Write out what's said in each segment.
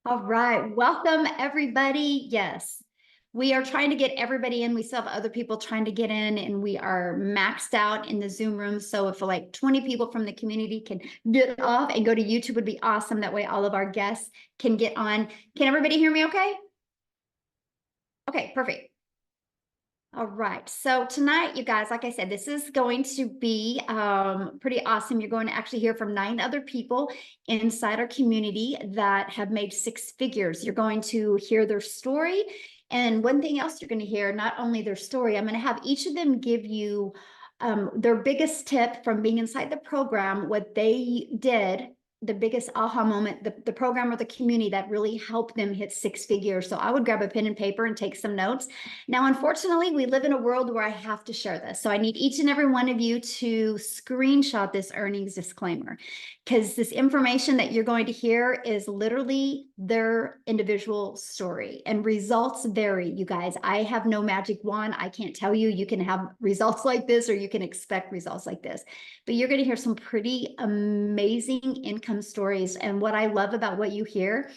All right, welcome everybody. Yes, we are trying to get everybody in. We still have other people trying to get in, and we are maxed out in the Zoom room. So if like 20 people from the community can get off and go to YouTube, would be awesome. That way all of our guests can get on. Can everybody hear me okay? Okay, perfect. All right. So tonight, you guys, like I said, this is going to be pretty awesome. You're going to actually hear from 9 other people inside our community that have made 6 figures. You're going to hear their story. And one thing else you're going to hear, not only their story, I'm going to have each of them give you their biggest tip from being inside the program, what they did, the biggest aha moment, the program or the community that really helped them hit 6 figures. So I would grab a pen and paper and take some notes. Now, unfortunately, we live in a world where I have to share this. So I need each and every one of you to screenshot this earnings disclaimer, because this information that you're going to hear is literally their individual story, and results vary, you guys. I have no magic wand. I can't tell you, you can have results like this or you can expect results like this, but you're going to hear some pretty amazing income stories. And what I love about what you hear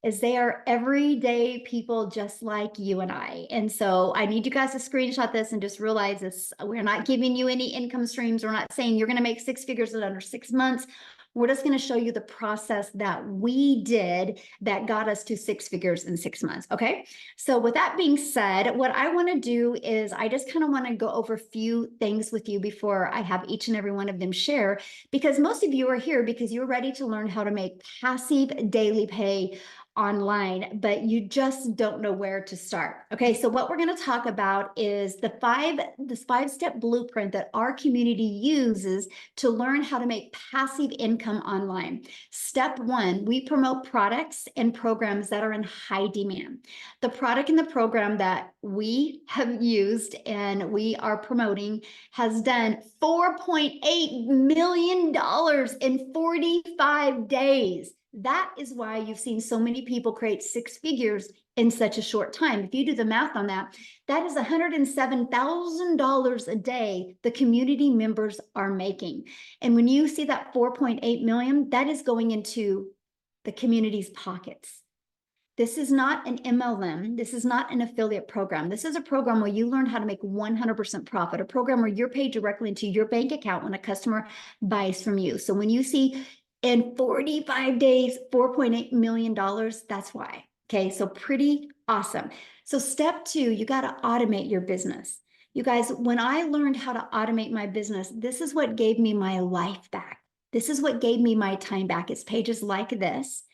is they are everyday people just like you and I. And so I need you guys to screenshot this and just realize this. We're not giving you any income streams. We're not saying you're going to make 6 figures in under 6 months. We're just going to show you the process that we did that got us to 6 figures in 6 months. Okay. So with that being said, what I want to do is I just kind of want to go over a few things with you before I have each and every one of them share, because most of you are here because you're ready to learn how to make passive daily pay online, but you just don't know where to start. Okay, so what we're going to talk about is this 5-step blueprint that our community uses to learn how to make passive income online. Step 1, we promote products and programs that are in high demand. The product and the program that we have used and we are promoting has done $4.8 million in 45 days. That is why you've seen so many people create 6 figures in such a short time. If you do the math on that, that is $107,000 a day the community members are making. And when you see that 4.8 million, that is going into the community's pockets. This is not an MLM. This is not an affiliate program. This is a program where you learn how to make 100% profit, a program where you're paid directly into your bank account when a customer buys from you. So when you see in 45 days, $4.8 million, that's why. Okay, so pretty awesome. So step 2, you got to automate your business. You guys, when I learned how to automate my business, this is what gave me my life back. This is what gave me my time back. It's pages like this.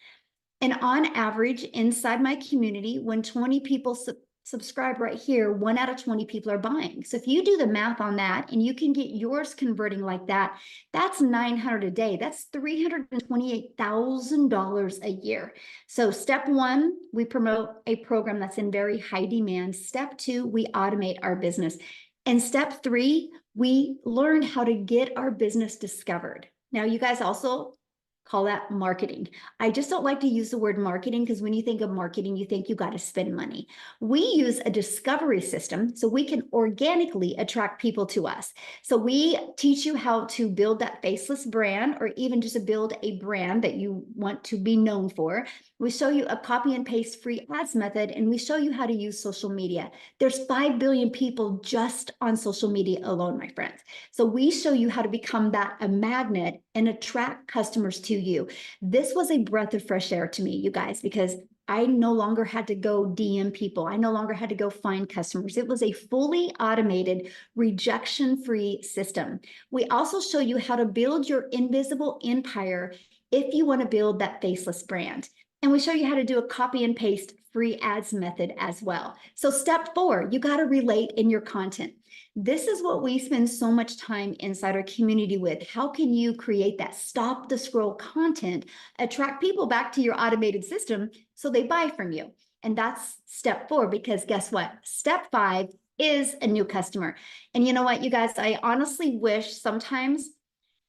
And on average, inside my community, when 20 people subscribe right here, 1 out of 20 people are buying. So if you do the math on that and you can get yours converting like that, that's $900 a day. That's $328,000 a year. So step 1, we promote a program that's in very high demand. Step 2, we automate our business. And step 3, we learn how to get our business discovered. Now, you guys also call that marketing. I just don't like to use the word marketing because when you think of marketing, you think you got to spend money. We use a discovery system so we can organically attract people to us. So we teach you how to build that faceless brand, or even just to build a brand that you want to be known for. We show you a copy and paste free ads method, and we show you how to use social media. There's 5 billion people just on social media alone, my friends. So we show you how to become a magnet and attract customers to you. This was a breath of fresh air to me, you guys, because I no longer had to go DM people. I no longer had to go find customers. It was a fully automated, rejection-free system. We also show you how to build your invisible empire if you want to build that faceless brand. And we show you how to do a copy and paste free ads method as well. So step 4, you got to relate in your content. This is what we spend so much time inside our community with. How can you create that stop the scroll content, attract people back to your automated system so they buy from you? And that's step 4, because guess what? Step 5 is a new customer. And you know what, you guys, I honestly wish sometimes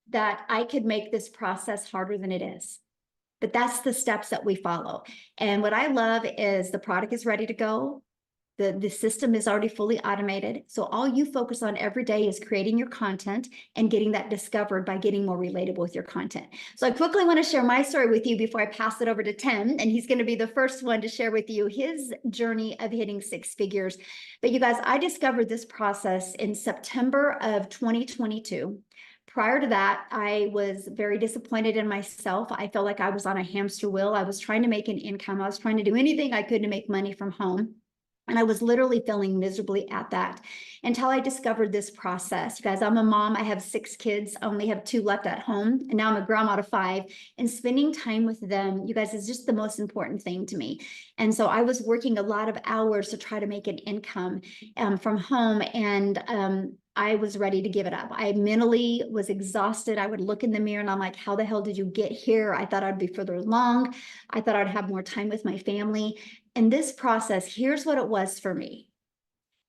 that I could make this process harder than it is. But that's the steps that we follow. And what I love is the product is ready to go. The system is already fully automated. So all you focus on every day is creating your content and getting that discovered by getting more relatable with your content. So I quickly want to share my story with you before I pass it over to Tim. And he's going to be the first one to share with you his journey of hitting 6 figures. But you guys, I discovered this process in September of 2022. Prior to that, I was very disappointed in myself. I felt like I was on a hamster wheel. I was trying to make an income. I was trying to do anything I could to make money from home. And I was literally failing miserably at that until I discovered this process. You guys, I'm a mom. I have 6 kids. I only have 2 left at home. And now I'm a grandma to 5. And spending time with them, you guys, is just the most important thing to me. And so I was working a lot of hours to try to make an income from home. And I was ready to give it up. I mentally was exhausted. I would look in the mirror and I'm like, how the hell did you get here? I thought I'd be further along. I thought I'd have more time with my family. And this process, here's what it was for me.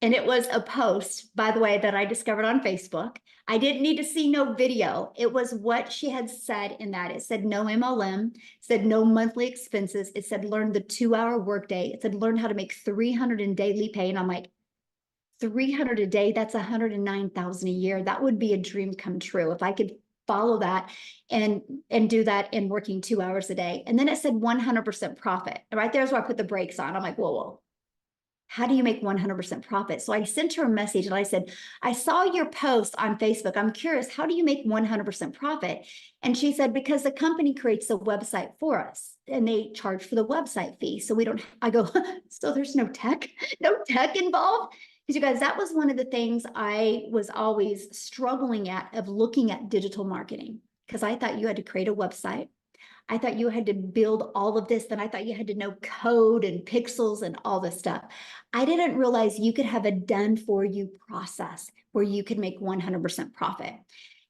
And it was a post, by the way, that I discovered on Facebook. I didn't need to see no video. It was what she had said in that. It said no MLM, it said no monthly expenses. It said learn the 2-hour workday. It said learn how to make 300 in daily pay. And I'm like, 300 a day, that's 109,000 a year. That would be a dream come true if I could follow that and do that in working 2 hours a day. And then it said 100% profit. And right there's where I put the brakes on. I'm like, whoa, how do you make 100% profit? So I sent her a message and I said, I saw your post on Facebook. I'm curious, how do you make 100% profit? And she said, because the company creates a website for us and they charge for the website fee. So we don't, I go, so there's no tech involved? Because you guys, that was one of the things I was always struggling at, of looking at digital marketing, because I thought you had to create a website. I thought you had to build all of this. Then I thought you had to know code and pixels and all this stuff. I didn't realize you could have a done for you process where you could make 100% profit.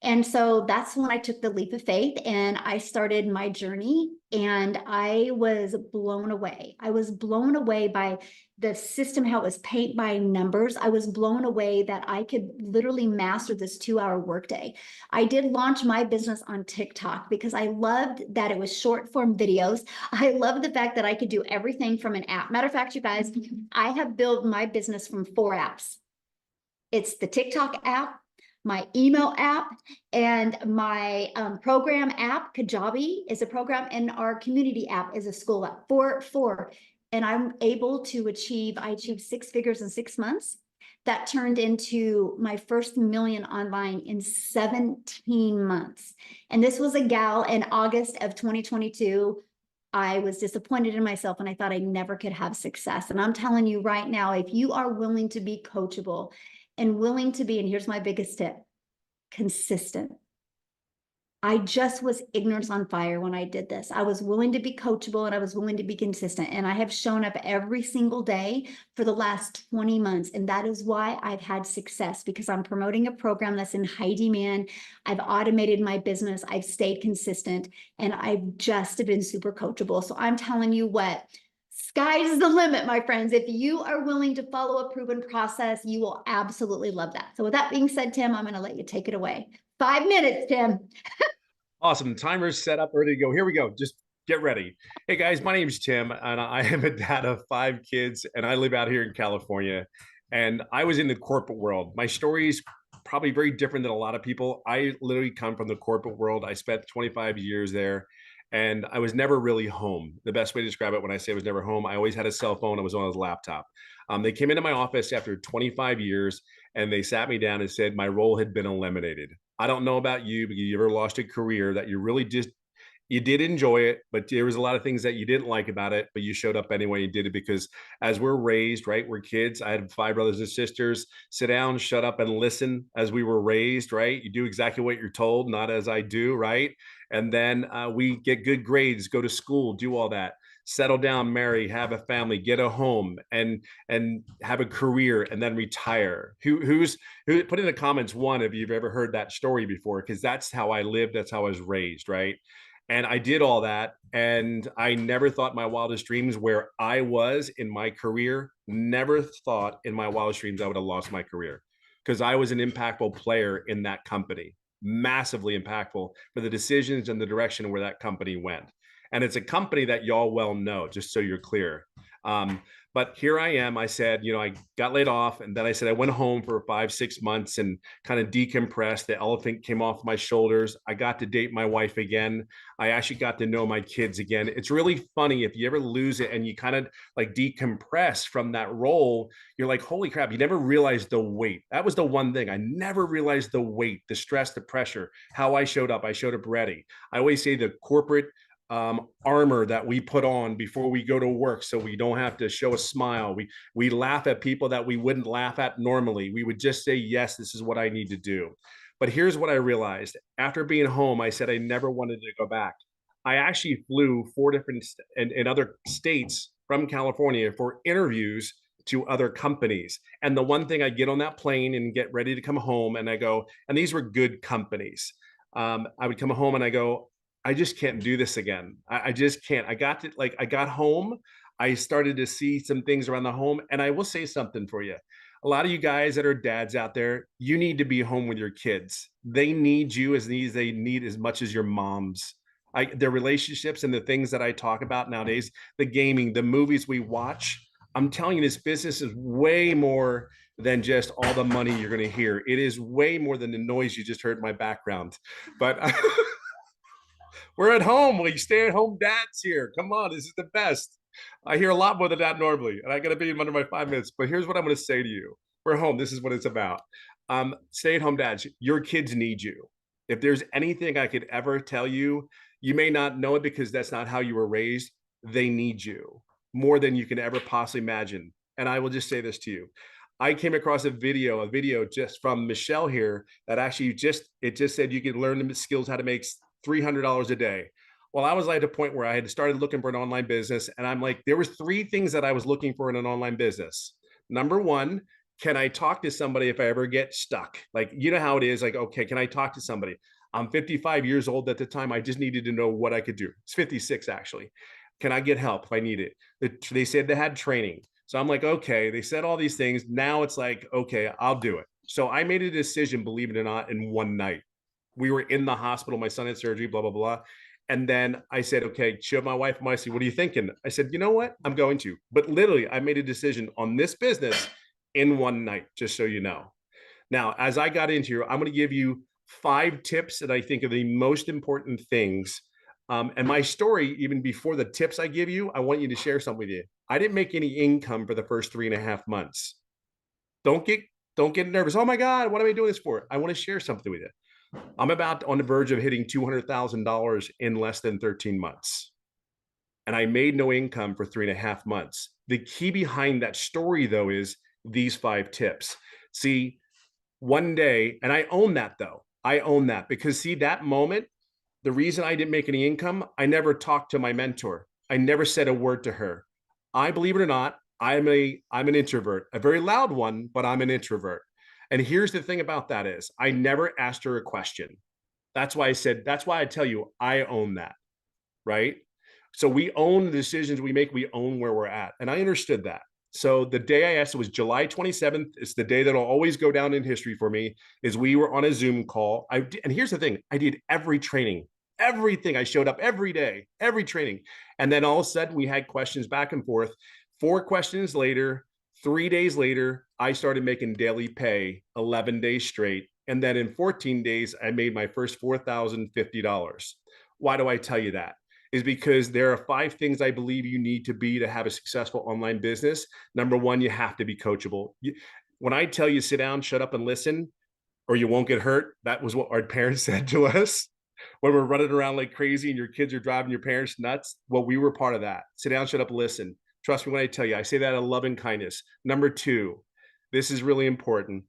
And so that's when I took the leap of faith and I started my journey, and I was blown away. I was blown away by the system, how it was paint by numbers. I was blown away that I could literally master this 2-hour workday. I did launch my business on TikTok because I loved that it was short form videos. I love the fact that I could do everything from an app. Matter of fact, you guys, I have built my business from 4 apps. It's the TikTok app, my email app, and my program app. Kajabi is a program, and our community app is a school app. Four. And I'm able to I achieved 6 figures in 6 months. That turned into my first million online in 17 months. And this was a gal in August of 2022. I was disappointed in myself and I thought I never could have success. And I'm telling you right now, if you are willing to be coachable and willing to be, and here's my biggest tip, consistent. I just was ignorance on fire when I did this. I was willing to be coachable and I was willing to be consistent. And I have shown up every single day for the last 20 months. And that is why I've had success, because I'm promoting a program that's in high demand. I've automated my business. I've stayed consistent, and I've just been super coachable. So I'm telling you what, sky's the limit, my friends. If you are willing to follow a proven process, you will absolutely love that. So with that being said, Tim, I'm going to let you take it away. 5 minutes, Tim. Awesome. Timer's set up, ready to go. Here we go. Just get ready. Hey guys, my name is Tim, and I am a dad of 5 kids, and I live out here in California. And I was in the corporate world. My story is probably very different than a lot of people. I literally come from the corporate world. I spent 25 years there, and I was never really home. The best way to describe it, when I say I was never home, I always had a cell phone. I was on a laptop. They came into my office after 25 years, and they sat me down and said my role had been eliminated. I don't know about you, but you ever lost a career that you really just, you did enjoy it, but there was a lot of things that you didn't like about it, but you showed up anyway and did it. Because as we're raised, right, we're kids. I had 5 brothers and sisters. Sit down, shut up, and listen. As we were raised, right, you do exactly what you're told, not as I do, right? And then we get good grades, go to school, do all that, settle down, marry, have a family, get a home, and have a career, and then retire. Who put in the comments one if you've ever heard that story before, because that's how I lived, that's how I was raised, right? And I did all that, and I never thought my wildest dreams, where I was in my career, never thought in my wildest dreams I would have lost my career, because I was an impactful player in that company, massively impactful for the decisions and the direction where that company went. And it's a company that y'all well know, just so you're clear. But here I am. I said, I got laid off, and then I said I went home for 5, 6 months and kind of decompressed. The elephant came off my shoulders. I got to date my wife again. I actually got to know my kids again. It's really funny if you ever lose it and you kind of like decompress from that role. You're like, holy crap, you never realized the weight. That was the one thing. I never realized the weight, the stress, the pressure, how I showed up. I showed up ready. I always say the corporate armor that we put on before we go to work, so we don't have to show a smile. We laugh at people that we wouldn't laugh at normally. We would just say, yes, this is what I need to do. But here's what I realized after being home. I said I never wanted to go back. I actually flew 4 different in other states from California for interviews to other companies. And the one thing, I get on that plane and get ready to come home, and I go, and these were good companies. I would come home and I go, I just can't do this again. I just can't. I got home. I started to see some things around the home. And I will say something for you. A lot of you guys that are dads out there, you need to be home with your kids. They need you as they need as much as your moms. Their relationships and the things that I talk about nowadays, the gaming, the movies we watch. I'm telling you, this business is way more than just all the money you're going to hear. It is way more than the noise you just heard in my background. But we're at home. We stay at home dads here. Come on, this is the best. I hear a lot more than that normally, and I got to be under my 5 minutes. But here's what I'm going to say to you: we're home. This is what it's about. Stay at home dads. Your kids need you. If there's anything I could ever tell you, you may not know it because that's not how you were raised. They need you more than you can ever possibly imagine. And I will just say this to you: I came across a video just from Michele here that actually just said you could learn the skills how to make $300 a day. Well, I was like at a point where I had started looking for an online business, and I'm like, there was 3 things that I was looking for in an online business. Number one, can I talk to somebody if I ever get stuck? Like, you know how it is. Like, okay, can I talk to somebody? I'm 55 years old at the time. I just needed to know what I could do. It's 56 actually. Can I get help if I need it? They said they had training. So I'm like, okay, they said all these things. Now it's like, okay, I'll do it. So I made a decision, believe it or not, in one night. We were in the hospital. My son had surgery, blah, blah, blah. And then I said, okay, showed my wife, I said, what are you thinking? I said, you know what? I'm going to. But literally, I made a decision on this business in one night, just so you know. Now, as I got into here, I'm going to give you 5 tips that I think are the most important things. And my story, even before the tips I give you, I want you to share something with you. I didn't make any income for the first 3.5 months. Don't get don't get nervous. Oh my God, what am I doing this for? I want to share something with you. I'm about on the verge of hitting $200,000 in less than 13 months. And I made no income for 3.5 months. The key behind that story, though, is these 5 tips. See, one day, and I own that, though. I own that because, see, that moment, the reason I didn't make any income, I never talked to my mentor. I never said a word to her. I, believe it or not, I'm an introvert, a very loud one, but I'm an introvert. And here's the thing about that is I never asked her a question. That's why I tell you, I own that, right? So we own the decisions we make, we own where we're at. And I understood that. So the day I asked, it was July 27th. It's the day that'll always go down in history for me, is we were on a Zoom call. And here's the thing, I did every training, everything. I showed up every day, every training. And then all of a sudden we had questions back and forth. 4 questions later, 3 days later, I started making daily pay 11 days straight. And then in 14 days, I made my first $4,050. Why do I tell you that? Is because there are 5 things I believe you need to be to have a successful online business. Number one, you have to be coachable. When I tell you sit down, shut up, and listen, or you won't get hurt, that was what our parents said to us when we're running around like crazy and your kids are driving your parents nuts. Well, we were part of that. Sit down, shut up, listen. Trust me when I tell you, I say that out of love and kindness. Number 2, this is really important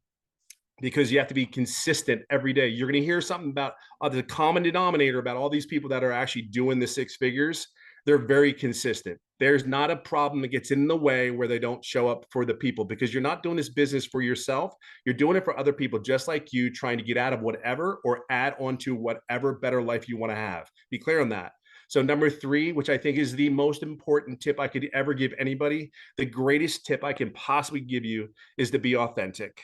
because you have to be consistent every day. You're going to hear something about the common denominator about all these people that are actually doing the 6 figures. They're very consistent. There's not a problem that gets in the way where they don't show up for the people, because you're not doing this business for yourself. You're doing it for other people just like you, trying to get out of whatever or add on to whatever better life you want to have. Be clear on that. So number 3, which I think is the most important tip I could ever give anybody, the greatest tip I can possibly give you, is to be authentic.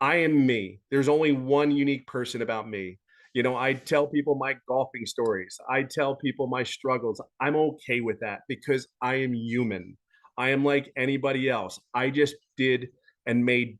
I am me. There's only one unique person about me. I tell people my golfing stories. I tell people my struggles. I'm okay with that because I am human. I am like anybody else. I just did and made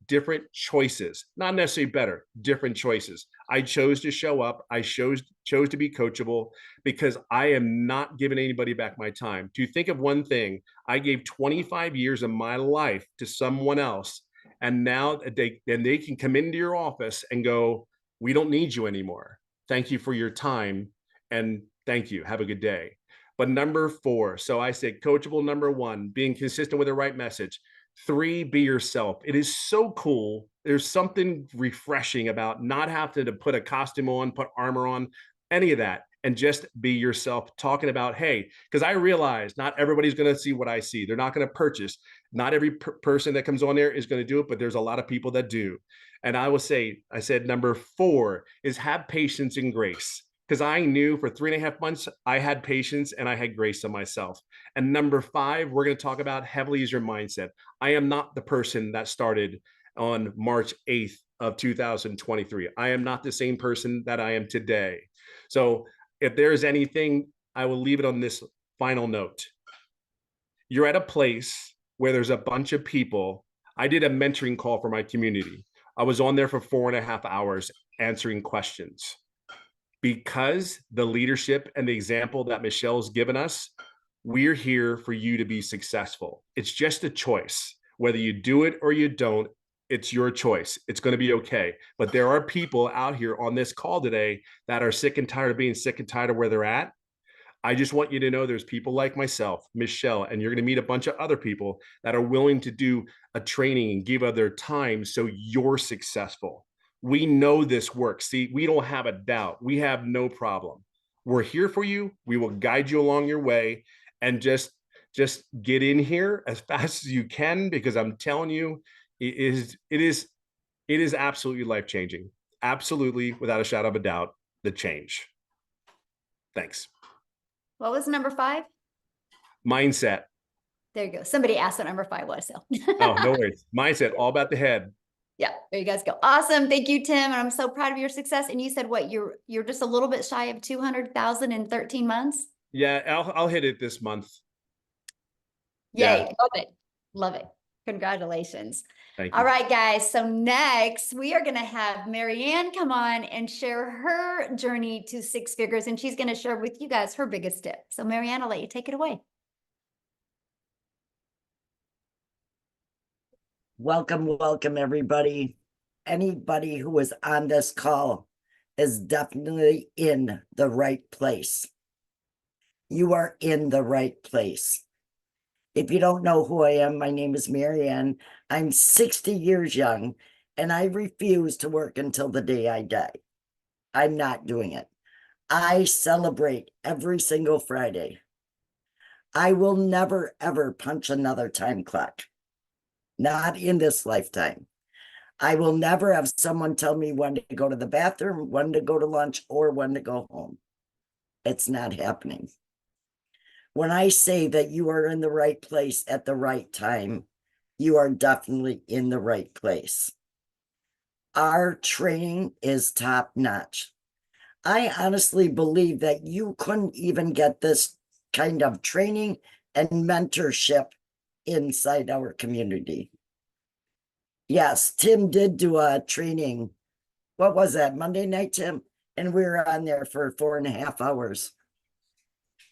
different choices, not necessarily better, different choices. I chose to show up. I chose to be coachable because I am not giving anybody back my time. To think of one thing, I gave 25 years of my life to someone else, and now they can come into your office and go, "We don't need you anymore. Thank you for your time, and thank you. Have a good day." But number 4, so I said coachable. Number 1, being consistent with the right message. 3, be yourself. It is so cool. There's something refreshing about not having to put a costume on, put armor on, any of that, and just be yourself, talking about, hey, because I realize not everybody's going to see what I see. They're not going to purchase. Not every person that comes on there is going to do it, but there's a lot of people that do. And I will say, I said number 4 is have patience and grace. Because I knew for 3.5 months, I had patience and I had grace on myself. And number 5, we're going to talk about heavily is your mindset. I am not the person that started on March 8th of 2023. I am not the same person that I am today. So if there's anything, I will leave it on this final note. You're at a place where there's a bunch of people. I did a mentoring call for my community. I was on there for 4.5 hours answering questions because the leadership and the example that Michelle's given us, we're here for you to be successful. It's just a choice. Whether you do it or you don't, it's your choice. It's going to be okay. But there are people out here on this call today that are sick and tired of being sick and tired of where they're at. I just want you to know there's people like myself, Michelle, and you're going to meet a bunch of other people that are willing to do a training and give of their time so you're successful. We know this works. See, we don't have a doubt. We have no problem. We're here for you. We will guide you along your way, and just get in here as fast as you can, because I'm telling you, it is absolutely life-changing. Absolutely, without a shadow of a doubt, the change. Thanks. What was number 5? Mindset. There you go. Somebody asked what number 5 was. So Oh, no worries. Mindset, all about the head. yeah, there you guys go. Awesome. Thank you, Tim. And I'm so proud of your success. And you said what, you're just a little bit shy of 200,000 in 13 months? Yeah, I'll hit it this month. Yay. Yeah. Love it. Love it. Congratulations. Thank All you. right, guys. So next we are going to have Marianne come on and share her journey to 6 figures. And she's going to share with you guys her biggest tip. So Marianne, I'll let you take it away. Welcome, everybody. Anybody who is on this call is definitely in the right place. You are in the right place. If you don't know who I am, my name is Marianne. I'm 60 years young, and I refuse to work until the day I die. I'm not doing it. I celebrate every single Friday. I will never, ever punch another time clock. Not in this lifetime. I will never have someone tell me when to go to the bathroom, when to go to lunch, or when to go home. It's not happening. When I say that you are in the right place at the right time, you are definitely in the right place. Our training is top notch. I honestly believe that you couldn't even get this kind of training and mentorship inside our community. Yes, Tim did do a training. What was that, Monday night, Tim? And we were on there for 4.5 hours.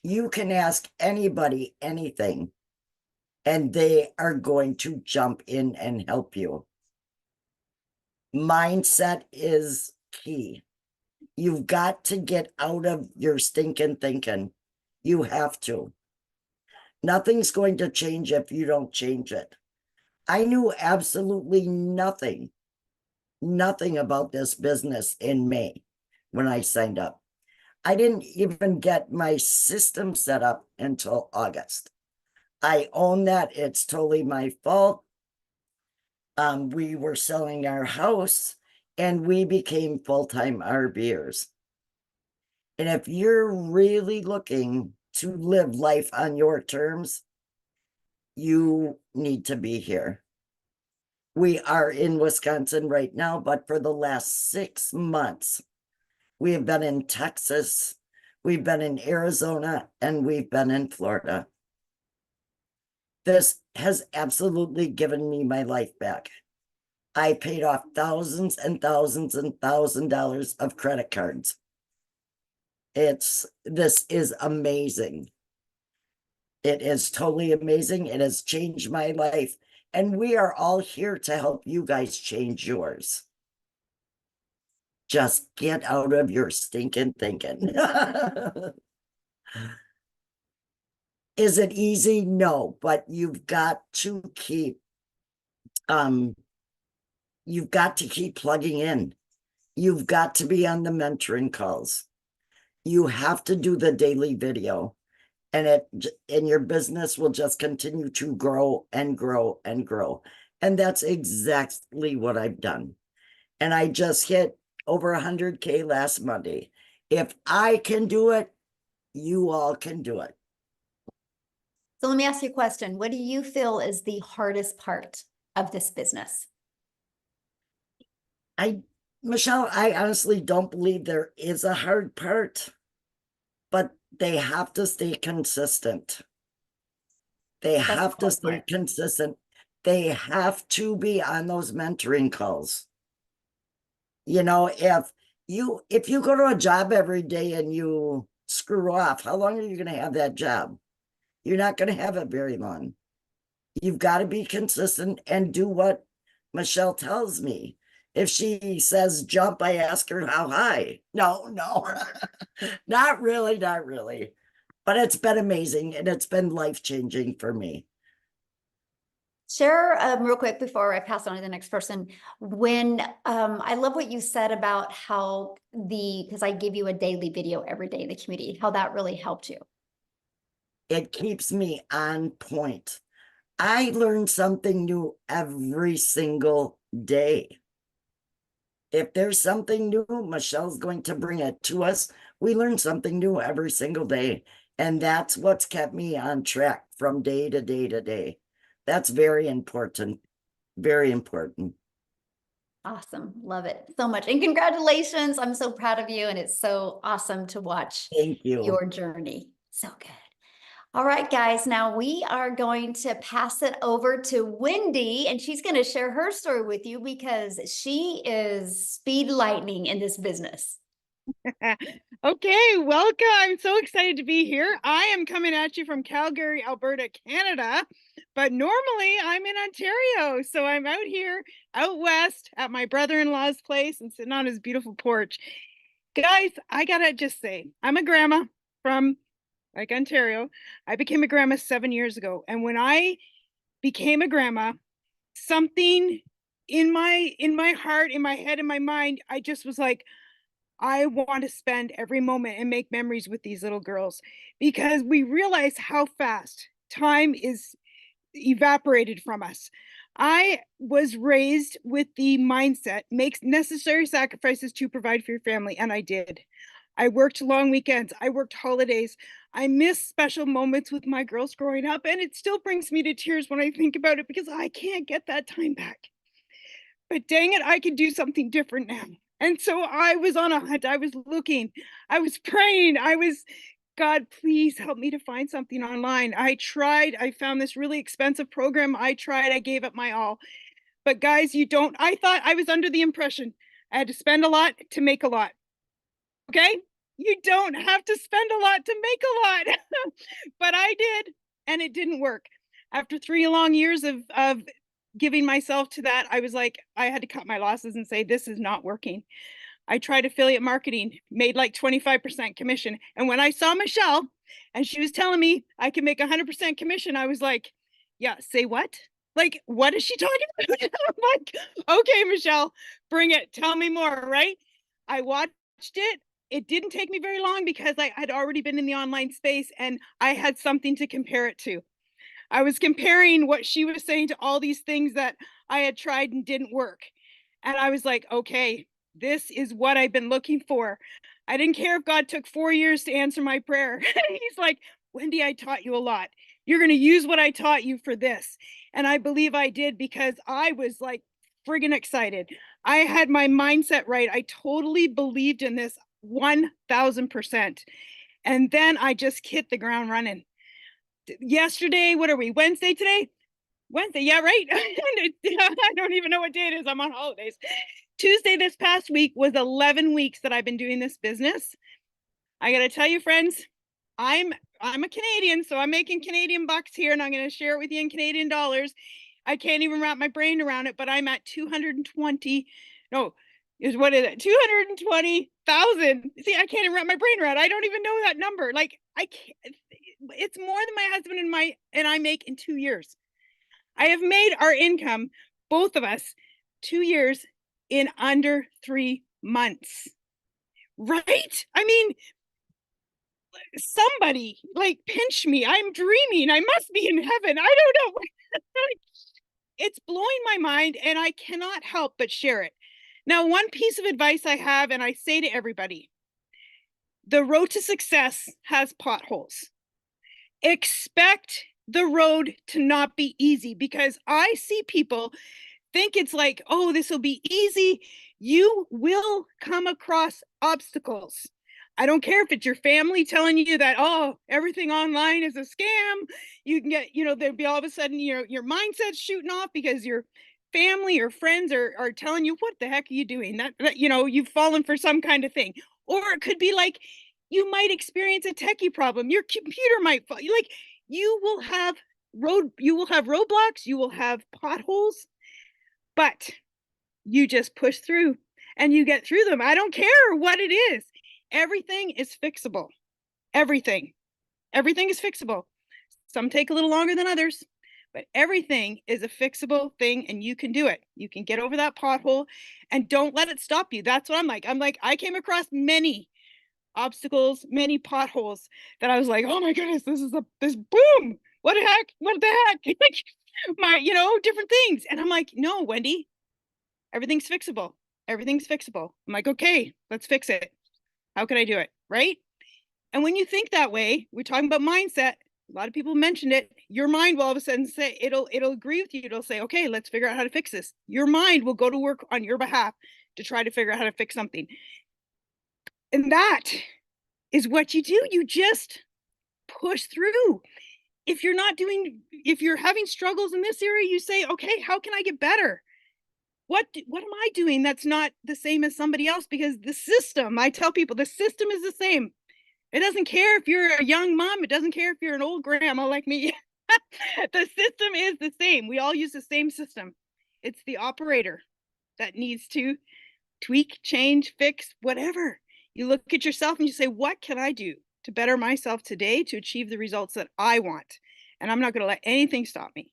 You can ask anybody anything, and they are going to jump in and help you. Mindset is key. You've got to get out of your stinking thinking. You have to. Nothing's going to change if you don't change it. I knew absolutely nothing about this business in May when I signed up. I didn't even get my system set up until August. I own that. It's totally my fault. We were selling our house and we became full-time RVers. And if you're really looking to live life on your terms, you need to be here. We are in Wisconsin right now, but for the last 6 months, we have been in Texas, we've been in Arizona, and we've been in Florida. This has absolutely given me my life back. I paid off thousands and thousands and $1,000 of credit cards. This is amazing. It is totally amazing. It has changed my life. And we are all here to help you guys change yours. Just get out of your stinking thinking. Is it easy? No, but you've got to keep plugging in. You've got to be on the mentoring calls. You have to do the daily video, and your business will just continue to grow and grow and grow. And that's exactly what I've done. And I just hit over 100K last Monday. If I can do it, you all can do it. So let me ask you a question. What do you feel is the hardest part of this business? Michelle, I honestly don't believe there is a hard part, but they have to stay consistent. They have to stay consistent. They have to be on those mentoring calls. You know, if you go to a job every day and you screw off, how long are you going to have that job? You're not going to have it very long. You've got to be consistent and do what Michelle tells me. If she says jump, I ask her how high. No, not really, not really. But it's been amazing and it's been life-changing for me. Share real quick before I pass on to the next person. When I love what you said about how because I give you a daily video every day in the community, how that really helped you. It keeps me on point. I learn something new every single day. If there's something new, Michelle's going to bring it to us. We learn something new every single day. And that's what's kept me on track from day to day to day. That's very important. Very important. Awesome. Love it so much. And congratulations. I'm so proud of you. And it's so awesome to watch Thank you. Your journey. So good. All right, guys. Now we are going to pass it over to Wendy, and she's going to share her story with you because she is speed lightning in this business. Okay, welcome. I'm so excited to be here. I am coming at you from Calgary, Alberta, Canada, but normally I'm in Ontario. So I'm out here, out west at my brother-in-law's place and sitting on his beautiful porch. Guys, I gotta just say, I'm a grandma from Ontario. I became a grandma 7 years ago. And when I became a grandma, something in my heart, in my head, in my mind, I just was like, I want to spend every moment and make memories with these little girls, because we realize how fast time is evaporated from us. I was raised with the mindset, make necessary sacrifices to provide for your family, and I did. I worked long weekends. I worked holidays. I miss special moments with my girls growing up, and it still brings me to tears when I think about it because I can't get that time back. But dang it, I could do something different now. And so I was on a hunt. I was looking. I was praying. God, please help me to find something online. I tried. I found this really expensive program. I tried. I gave it my all. But guys, I thought I was under the impression I had to spend a lot to make a lot. Okay? You don't have to spend a lot to make a lot. But I did, and it didn't work. After 3 long years of giving myself to that, I was like, I had to cut my losses and say, this is not working. I tried affiliate marketing, made like 25% commission. And when I saw Michelle and she was telling me I can make 100% commission, I was like, yeah, say what? Like, what is she talking about? I'm like, okay, Michelle, bring it. Tell me more, right? I watched it. It didn't take me very long because I had already been in the online space and I had something to compare it to. I was comparing what she was saying to all these things that I had tried and didn't work. And I was like, okay, this is what I've been looking for. I didn't care if God took 4 years to answer my prayer. He's like, Wendy, I taught you a lot. You're going to use what I taught you for this. And I believe I did because I was like friggin' excited. I had my mindset right. I totally believed in this 1000%. And then I just hit the ground running. yesterday, what are we, Wednesday today? Wednesday, yeah, right. I don't even know what day it is. I'm on holidays. Tuesday this past week was 11 weeks that I've been doing this business. I gotta tell you, friends, I'm a Canadian, so I'm making Canadian bucks here, and I'm gonna share it with you in Canadian dollars. I can't even wrap my brain around it, but I'm at 220. No, what is it? 220,000. See, I can't even wrap my brain around it. I don't even know that number. Like, I can't. It's more than my husband and I make in 2 years. I have made our income, both of us, 2 years in under 3 months. Right? I mean, somebody like pinch me. I'm dreaming. I must be in heaven. I don't know. It's blowing my mind, and I cannot help but share it. Now, one piece of advice I have, and I say to everybody, the road to success has potholes. Expect the road to not be easy, because I see people think it's like, oh, this will be easy. You will come across obstacles. I don't care if it's your family telling you that, oh, everything online is a scam. You can get, there'll be all of a sudden your mindset's shooting off because your family or friends are telling you, what the heck are you doing? That you've fallen for some kind of thing. Or it could be like, you might experience a techie problem. Your computer might fall. Like, you will have roadblocks, you will have potholes, but you just push through and you get through them. I don't care what it is. Everything is fixable. Everything is fixable. Some take a little longer than others, but everything is a fixable thing, and you can do it. You can get over that pothole, and don't let it stop you. That's what I'm like. I came across many obstacles, many potholes that I was like, oh my goodness, this boom. What the heck? Like, different things. And I'm like, no, Wendy, everything's fixable. Everything's fixable. I'm like, okay, let's fix it. How can I do it? Right? And when you think that way, we're talking about mindset. A lot of people mentioned it. Your mind will all of a sudden say, it'll agree with you. It'll say, okay, let's figure out how to fix this. Your mind will go to work on your behalf to try to figure out how to fix something. And that is what you do. You just push through. If you're having struggles in this area, you say, okay, how can I get better? What am I doing that's not the same as somebody else? Because the system, I tell people, the system is the same. It doesn't care if you're a young mom. It doesn't care if you're an old grandma like me. The system is the same. We all use the same system. It's the operator that needs to tweak, change, fix, whatever. You look at yourself and you say, what can I do to better myself today to achieve the results that I want? And I'm not going to let anything stop me.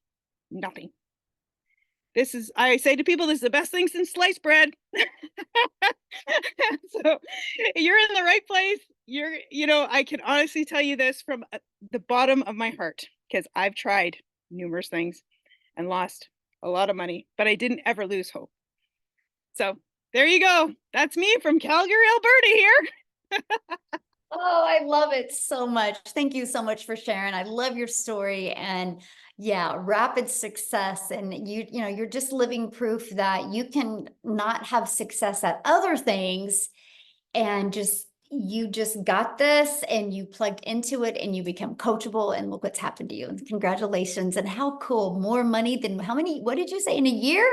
Nothing. I say to people, this is the best thing since sliced bread. So you're in the right place. I can honestly tell you this from the bottom of my heart, because I've tried numerous things and lost a lot of money, but I didn't ever lose hope. So there you go. That's me from Calgary, Alberta here. Oh, I love it so much. Thank you so much for sharing. I love your story, and yeah, rapid success. And you're just living proof that you can not have success at other things, and you just got this, and you plugged into it, and you become coachable, and look what's happened to you. And congratulations. And how cool. More money than what did you say, in a year?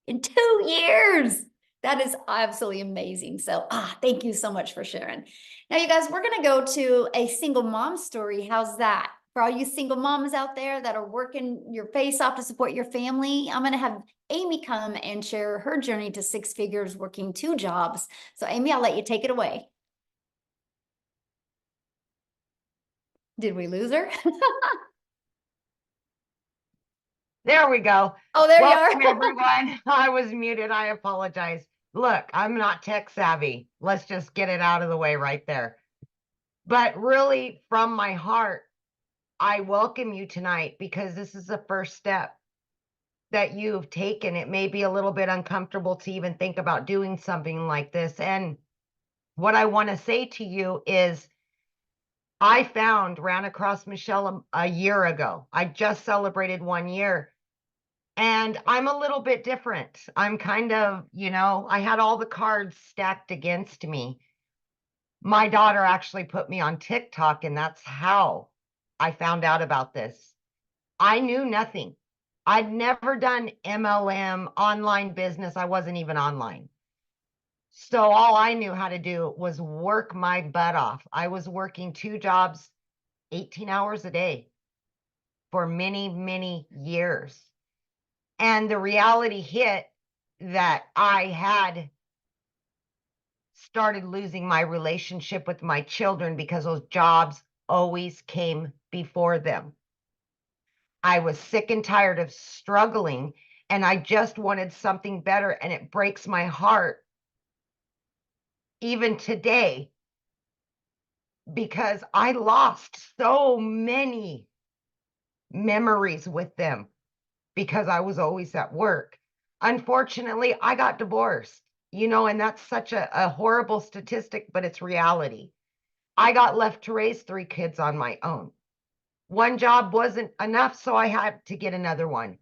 In 2 years. That is absolutely amazing. So, thank you so much for sharing. Now, you guys, we're going to go to a single mom story. How's that? For all you single moms out there that are working your face off to support your family, I'm going to have Amy come and share her journey to 6 figures working 2 jobs. So, Amy, I'll let you take it away. Did we lose her? There we go. Oh, there Welcome, you are. everyone. I was muted. I apologize. Look, I'm not tech savvy. Let's just get it out of the way right there. But really, from my heart, I welcome you tonight, because this is the first step that you've taken. It may be a little bit uncomfortable to even think about doing something like this. And what I want to say to you is, I ran across Michele a year ago. I just celebrated 1 year. And I'm a little bit different. I'm kind of, I had all the cards stacked against me. My daughter actually put me on TikTok, and that's how I found out about this. I knew nothing. I'd never done MLM, online business. I wasn't even online. So all I knew how to do was work my butt off. I was working 2 jobs, 18 hours a day for many, many years. And the reality hit that I had started losing my relationship with my children because those jobs always came before them. I was sick and tired of struggling, and I just wanted something better. And it breaks my heart even today because I lost so many memories with them because I was always at work. Unfortunately, I got divorced, and that's such a horrible statistic, but it's reality. I got left to raise 3 kids on my own. One job wasn't enough, so I had to get another one.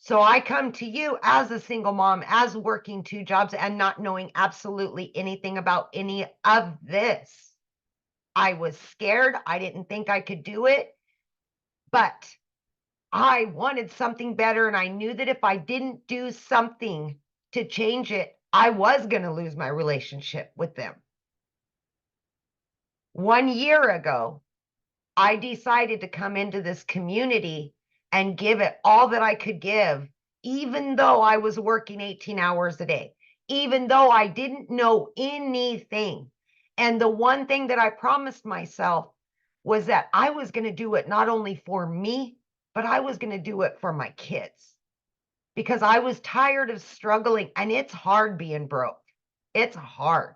So I come to you as a single mom, as working 2 jobs and not knowing absolutely anything about any of this. I was scared. I didn't think I could do it, but I wanted something better. And I knew that if I didn't do something to change it, I was going to lose my relationship with them. 1 year ago, I decided to come into this community and give it all that I could give, even though I was working 18 hours a day, even though I didn't know anything. And the one thing that I promised myself was that I was going to do it not only for me, but I was going to do it for my kids because I was tired of struggling. And it's hard being broke. It's hard.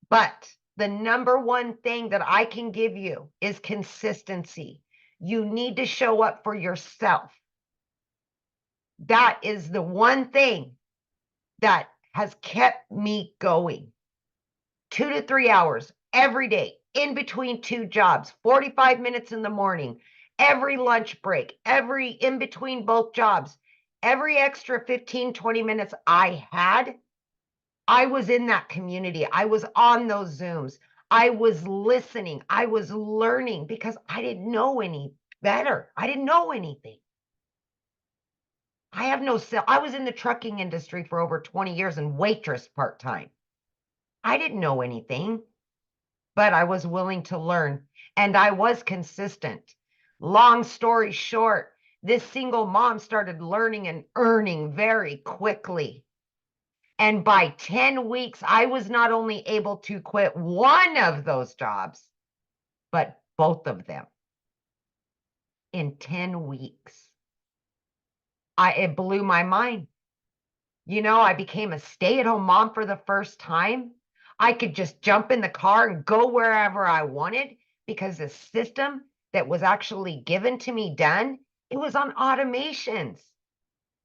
But the number one thing that I can give you is consistency. You need to show up for yourself. That is the one thing that has kept me going. 2 to 3 hours every day, in between 2 jobs, 45 minutes in the morning, every lunch break, every in between both jobs, every extra 15, 20 minutes I had, I was in that community. I was on those Zooms. I was listening. I was learning because I didn't know any better. I didn't know anything. I was in the trucking industry for over 20 years and waitress part-time. I didn't know anything, but I was willing to learn and I was consistent. Long story short, this single mom started learning and earning very quickly. And by 10 weeks, I was not only able to quit one of those jobs, but both of them in 10 weeks. It blew my mind. I became a stay-at-home mom for the first time. I could just jump in the car and go wherever I wanted because the system that was actually given to me done, it was on automations.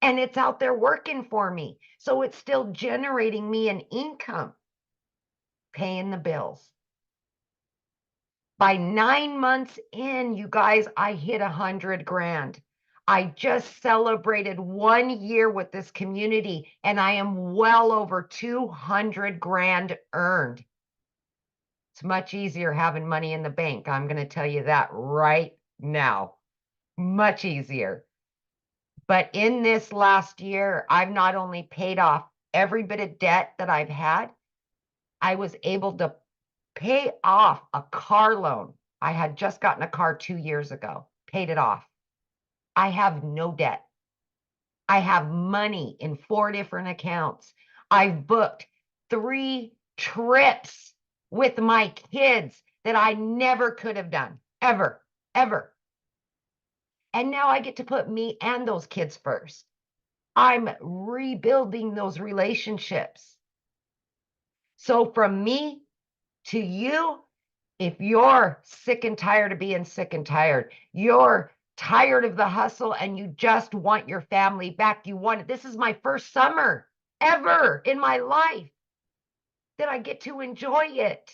And it's out there working for me. So it's still generating me an income, paying the bills. By 9 months in, you guys, I hit 100 grand. I just celebrated 1 year with this community and I am well over 200 grand earned. It's much easier having money in the bank. I'm going to tell you that right now. Much easier. But in this last year, I've not only paid off every bit of debt that I've had, I was able to pay off a car loan. I had just gotten a car 2 years ago, paid it off. I have no debt. I have money in 4 different accounts. I've booked 3 trips with my kids that I never could have done, ever, ever. And now I get to put me and those kids first. I'm rebuilding those relationships. So from me to you, if you're sick and tired of being sick and tired, you're tired of the hustle and you just want your family back, this is my first summer ever in my life that I get to enjoy it.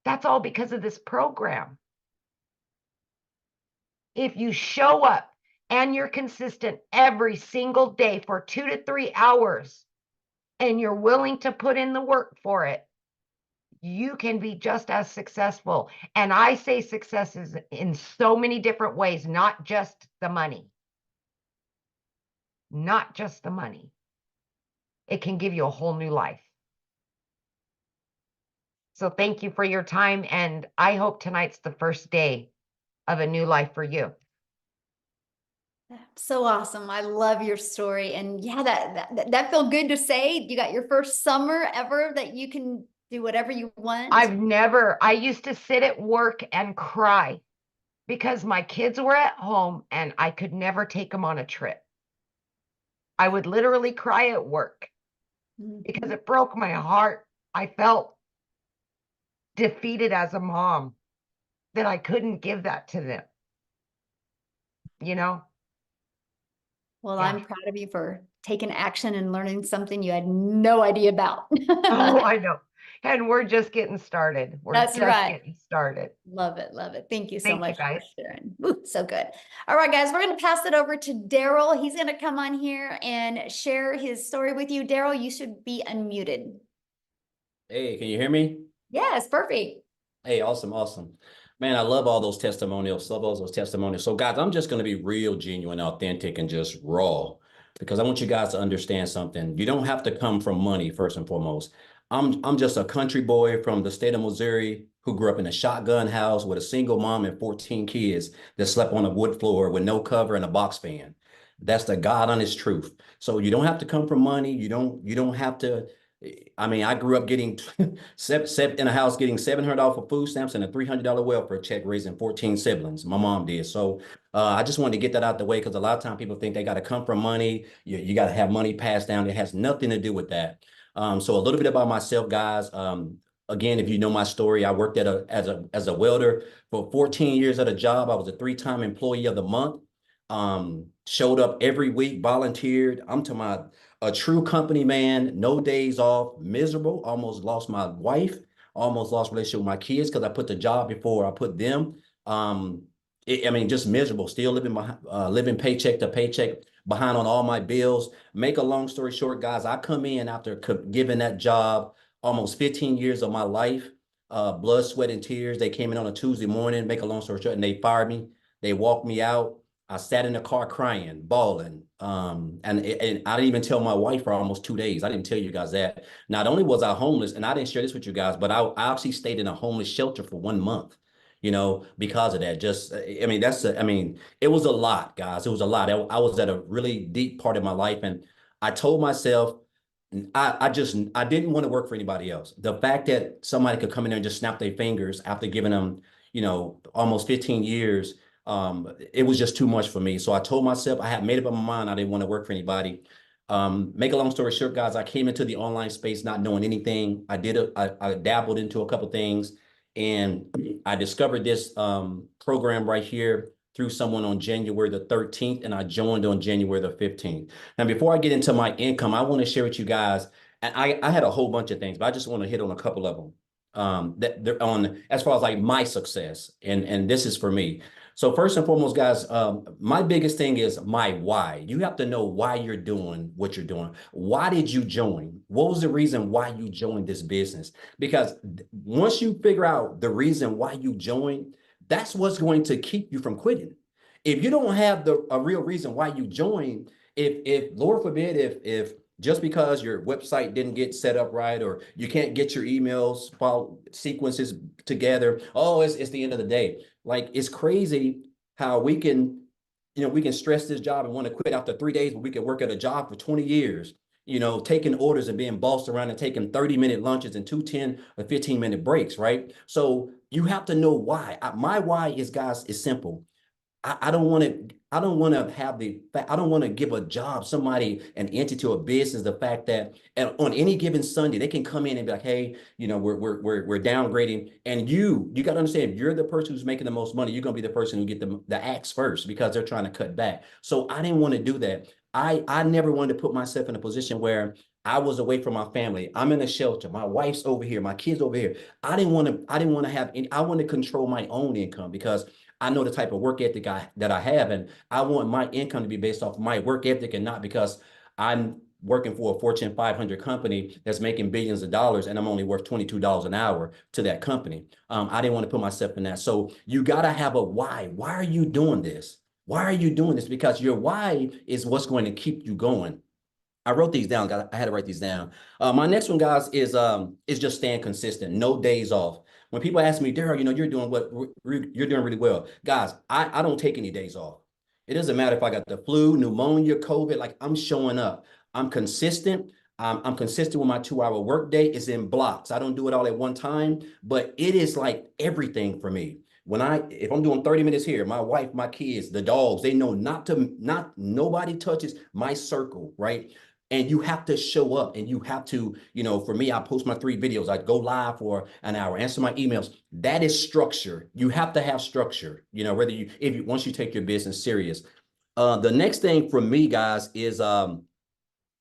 That's all because of this program. If you show up and you're consistent every single day for 2 to 3 hours and you're willing to put in the work for it, you can be just as successful. And I say success is in so many different ways, not just the money. Not just the money. It can give you a whole new life. So thank you for your time. And I hope tonight's the first day of a new life for you. So awesome. I love your story. And yeah, that felt good to say. You got your first summer ever that you can do whatever you want. I used to sit at work and cry because my kids were at home and I could never take them on a trip. I would literally cry at work because it broke my heart. I felt defeated as a mom that I couldn't give that to them. You know? Well, Yeah. I'm proud of you for taking action and learning something you had no idea about. Oh, I know. And we're just getting started. We're That's just right. getting started. Love it. Love it. Thank you so Thank you, much for guys. sharing. Ooh, so good. All right, guys, we're going to pass it over to Daryl. He's going to come on here and share his story with you. Daryl, you should be unmuted. Hey, can you hear me? Yes, perfect. Hey, awesome, awesome. Man, I love all those testimonials, love all those testimonials. So guys, I'm just going to be real, genuine, authentic, and just raw because I want you guys to understand something. You don't have to come from money first and foremost. I'm just a country boy from the state of Missouri who grew up in a shotgun house with a single mom and 14 kids that slept on a wood floor with no cover and a box fan. That's the God honest truth. So you don't have to come from money. You don't have to. I mean, I grew up getting in a house getting $700 for food stamps and a $300 welfare check, raising 14 siblings. My mom did. So I just wanted to get that out the way because a lot of times people think they got to come from money. You got to have money passed down. It has nothing to do with that. So a little bit about myself, guys. Again, if you know my story, I worked as a welder for 14 years at a job. I was a 3-time employee of the month. Showed up every week, volunteered. I'm to my a true company man, no days off, miserable, almost lost my wife, almost lost relationship with my kids because I put the job before I put them. I mean, just miserable, still living behind, living paycheck to paycheck, behind on all my bills. Make a long story short, guys, I come in after giving that job almost 15 years of my life, blood, sweat, and tears. They came in on a Tuesday morning, make a long story short, and they fired me. They walked me out. I sat in the car crying, bawling. And I didn't even tell my wife for almost 2 days. I didn't tell you guys that. Not only was I homeless, and I didn't share this with you guys, but I actually stayed in a homeless shelter for 1 month, because of that. Just, I mean, it was a lot, guys. It was a lot. I was at a really deep part of my life. And I told myself, I didn't want to work for anybody else. The fact that somebody could come in there and just snap their fingers after giving them, almost 15 years, it was just too much for me. So I told myself, I had made up my mind I didn't want to work for anybody. Make a long story short, guys, I came into the online space not knowing anything. I dabbled into a couple things, and I discovered this program right here through someone on January the 13th, and I joined on January the 15th. Now, before I get into my income, I want to share with you guys, and I had a whole bunch of things, but I just want to hit on a couple of them. That they're on as far as like my success, and this is for me. So first and foremost, guys, my biggest thing is my why. You have to know why you're doing what you're doing. Why did you join? What was the reason why you joined this business? Because once you figure out the reason why you joined, that's what's going to keep you from quitting. If you don't have a real reason why you joined, if Lord forbid, if just because your website didn't get set up right, or you can't get your emails file sequences together, oh, it's the end of the day. Like, it's crazy how we can stress this job and want to quit after 3 days, but we can work at a job for 20 years, taking orders and being bossed around and taking 30-minute lunches and 10 or 15-minute breaks, right? So you have to know why. My why is, guys, is simple. I don't want to give a job, somebody, an entity or a business, the fact that, and on any given Sunday, they can come in and be like, hey, we're downgrading. And you got to understand, if you're the person who's making the most money, you're going to be the person who get the axe first because they're trying to cut back. So I didn't want to do that. I never wanted to put myself in a position where I was away from my family. I'm in a shelter. My wife's over here. My kids over here. I didn't want to have any, I want to control my own income because I know the type of work ethic that I have, and I want my income to be based off my work ethic and not because I'm working for a Fortune 500 company that's making billions of dollars, and I'm only worth $22 an hour to that company. I didn't want to put myself in that. So you got to have a why. Why are you doing this? Why are you doing this? Because your why is what's going to keep you going. I wrote these down, guys. I had to write these down. My next one, guys, is just staying consistent. No days off. When people ask me, Daryl, you're doing you're doing really well. Guys, I don't take any days off. It doesn't matter if I got the flu, pneumonia, COVID, like I'm showing up. I'm consistent. I'm consistent with my 2-hour workday. It's in blocks. I don't do it all at one time, but it is like everything for me. If I'm doing 30 minutes here, my wife, my kids, the dogs, they know nobody touches my circle, right? And you have to show up, and you have to, for me, I post my 3 videos. I go live for an hour, answer my emails. That is structure. You have to have structure, once you take your business serious. The next thing for me, guys, is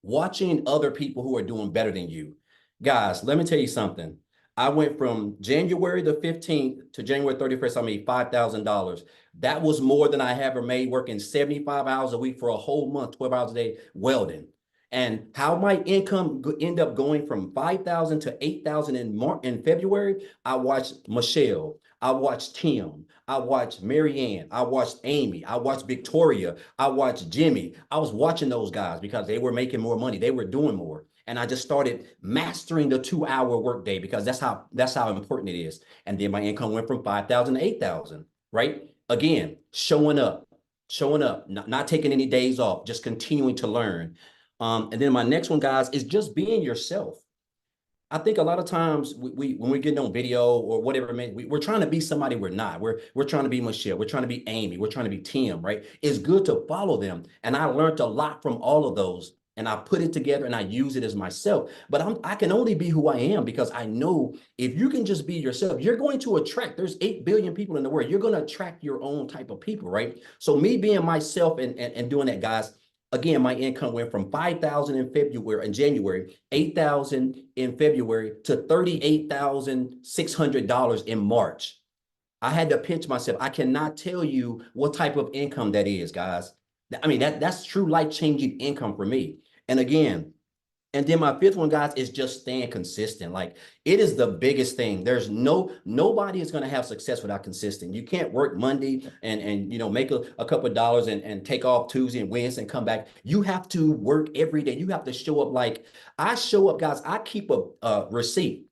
watching other people who are doing better than you. Guys, let me tell you something. I went from January the 15th to January 31st, I made $5,000. That was more than I ever made working 75 hours a week for a whole month, 12 hours a day, welding. And how my income end up going from 5,000 to 8,000 in February, I watched Michele, I watched Tim, I watched Marianne, I watched Amy, I watched Victoria, I watched Jimmy. I was watching those guys because they were making more money, they were doing more. And I just started mastering the 2-hour workday because that's how important it is. And then my income went from 5,000 to 8,000, right? Again, showing up, not taking any days off, just continuing to learn. And then my next one, guys, is just being yourself. I think a lot of times when we're getting on video or whatever, man, we're trying to be somebody we're not. We're trying to be Michele. We're trying to be Amy. We're trying to be Tim, right? It's good to follow them. And I learned a lot from all of those. And I put it together and I use it as myself. But I can only be who I am because I know if you can just be yourself, you're going to attract. There's 8 billion people in the world. You're going to attract your own type of people, right? So me being myself and doing that, guys, again, my income went from 5,000 in January, 8,000 in February to $38,600 in March. I had to pinch myself. I cannot tell you what type of income that is, guys. I mean, that's true life-changing income for me. And again, and then my 5th one, guys, is just staying consistent. Like, it is the biggest thing. There's nobody is going to have success without consistent. You can't work Monday and make a couple of dollars and take off Tuesday and Wednesday and come back. You have to work every day. You have to show up. Like I show up, guys. I keep a receipt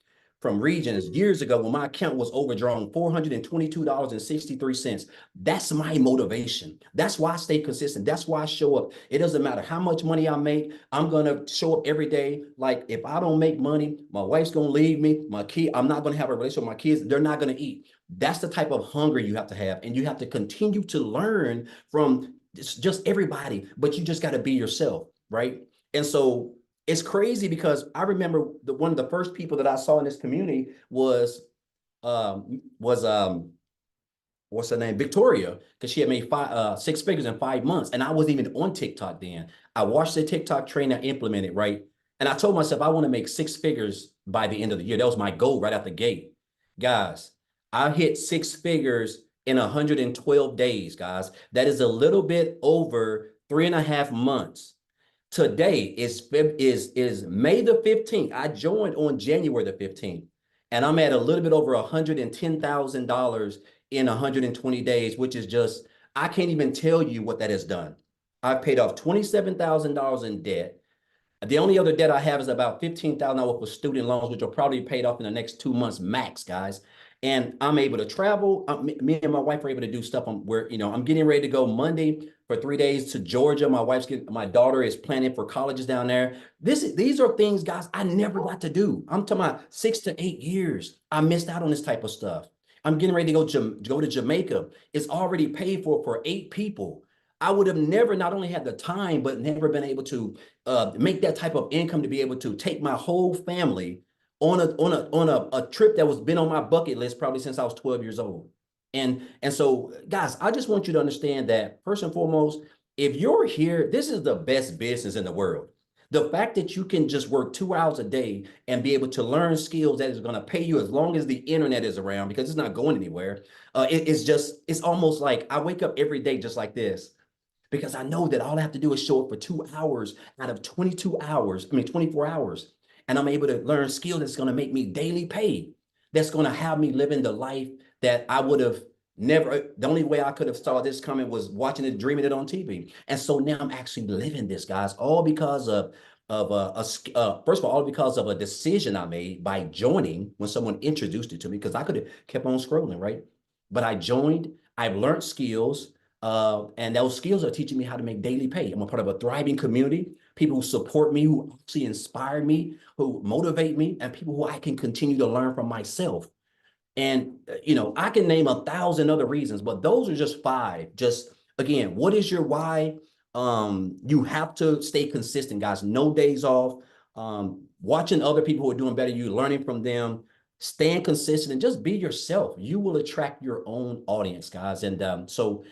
from Regions years ago when my account was overdrawn $422.63. That's my motivation. That's why I stay consistent. That's why I show up. It doesn't matter how much money I make. I'm going to show up every day. Like if I don't make money, my wife's going to leave me. I'm not going to have a relationship with my kids. They're not going to eat. That's the type of hunger you have to have. And you have to continue to learn from just everybody, but you just got to be yourself, right? And so it's crazy because I remember one of the first people that I saw in this community was what's her name? Victoria, because she had made 6 figures in 5 months. And I wasn't even on TikTok then. I watched the TikTok trainer implement it, right? And I told myself I want to make 6 figures by the end of the year. That was my goal right out the gate. Guys, I hit 6 figures in 112 days, guys. That is a little bit over 3.5 months. Today is May the 15th. I joined on January the 15th, and I'm at a little bit over $110,000 in 120 days, which is just, I can't even tell you what that has done. I've paid off $27,000 in debt. The only other debt I have is about $15,000 for student loans, which will probably be paid off in the next 2 months max, guys. And I'm able to travel. Me and my wife are able to do stuff. I'm getting ready to go Monday for 3 days to Georgia. My daughter is planning for colleges down there. These are things, guys, I never got to do. I'm talking about 6 to 8 years. I missed out on this type of stuff. I'm getting ready to go to Jamaica. It's already paid for 8 people. I would have never not only had the time, but never been able to make that type of income to be able to take my whole family on a trip that was been on my bucket list probably since I was 12 years old. And so, guys, I just want you to understand that first and foremost, if you're here, this is the best business in the world. The fact that you can just work 2 hours a day and be able to learn skills that is going to pay you as long as the internet is around, because it's not going anywhere. It's almost like I wake up every day just like this, because I know that all I have to do is show up for 2 hours out of 24 hours. And I'm able to learn skills that's going to make me daily pay. That's going to have me living the life that I would have never. The only way I could have saw this coming was watching it, dreaming it on TV. And so now I'm actually living this, guys, all because of first of all because of a decision I made by joining when someone introduced it to me, because I could have kept on scrolling, right? But I joined, I've learned skills, and those skills are teaching me how to make daily pay. I'm a part of a thriving community, people who support me, who actually inspire me, who motivate me, and people who I can continue to learn from myself. And, I can name 1,000 other reasons, but those are just 5. Just again, what is your why? You have to stay consistent, guys. No days off. Watching other people who are doing better, you learning from them, staying consistent, and just be yourself. You will attract your own audience, guys. And so,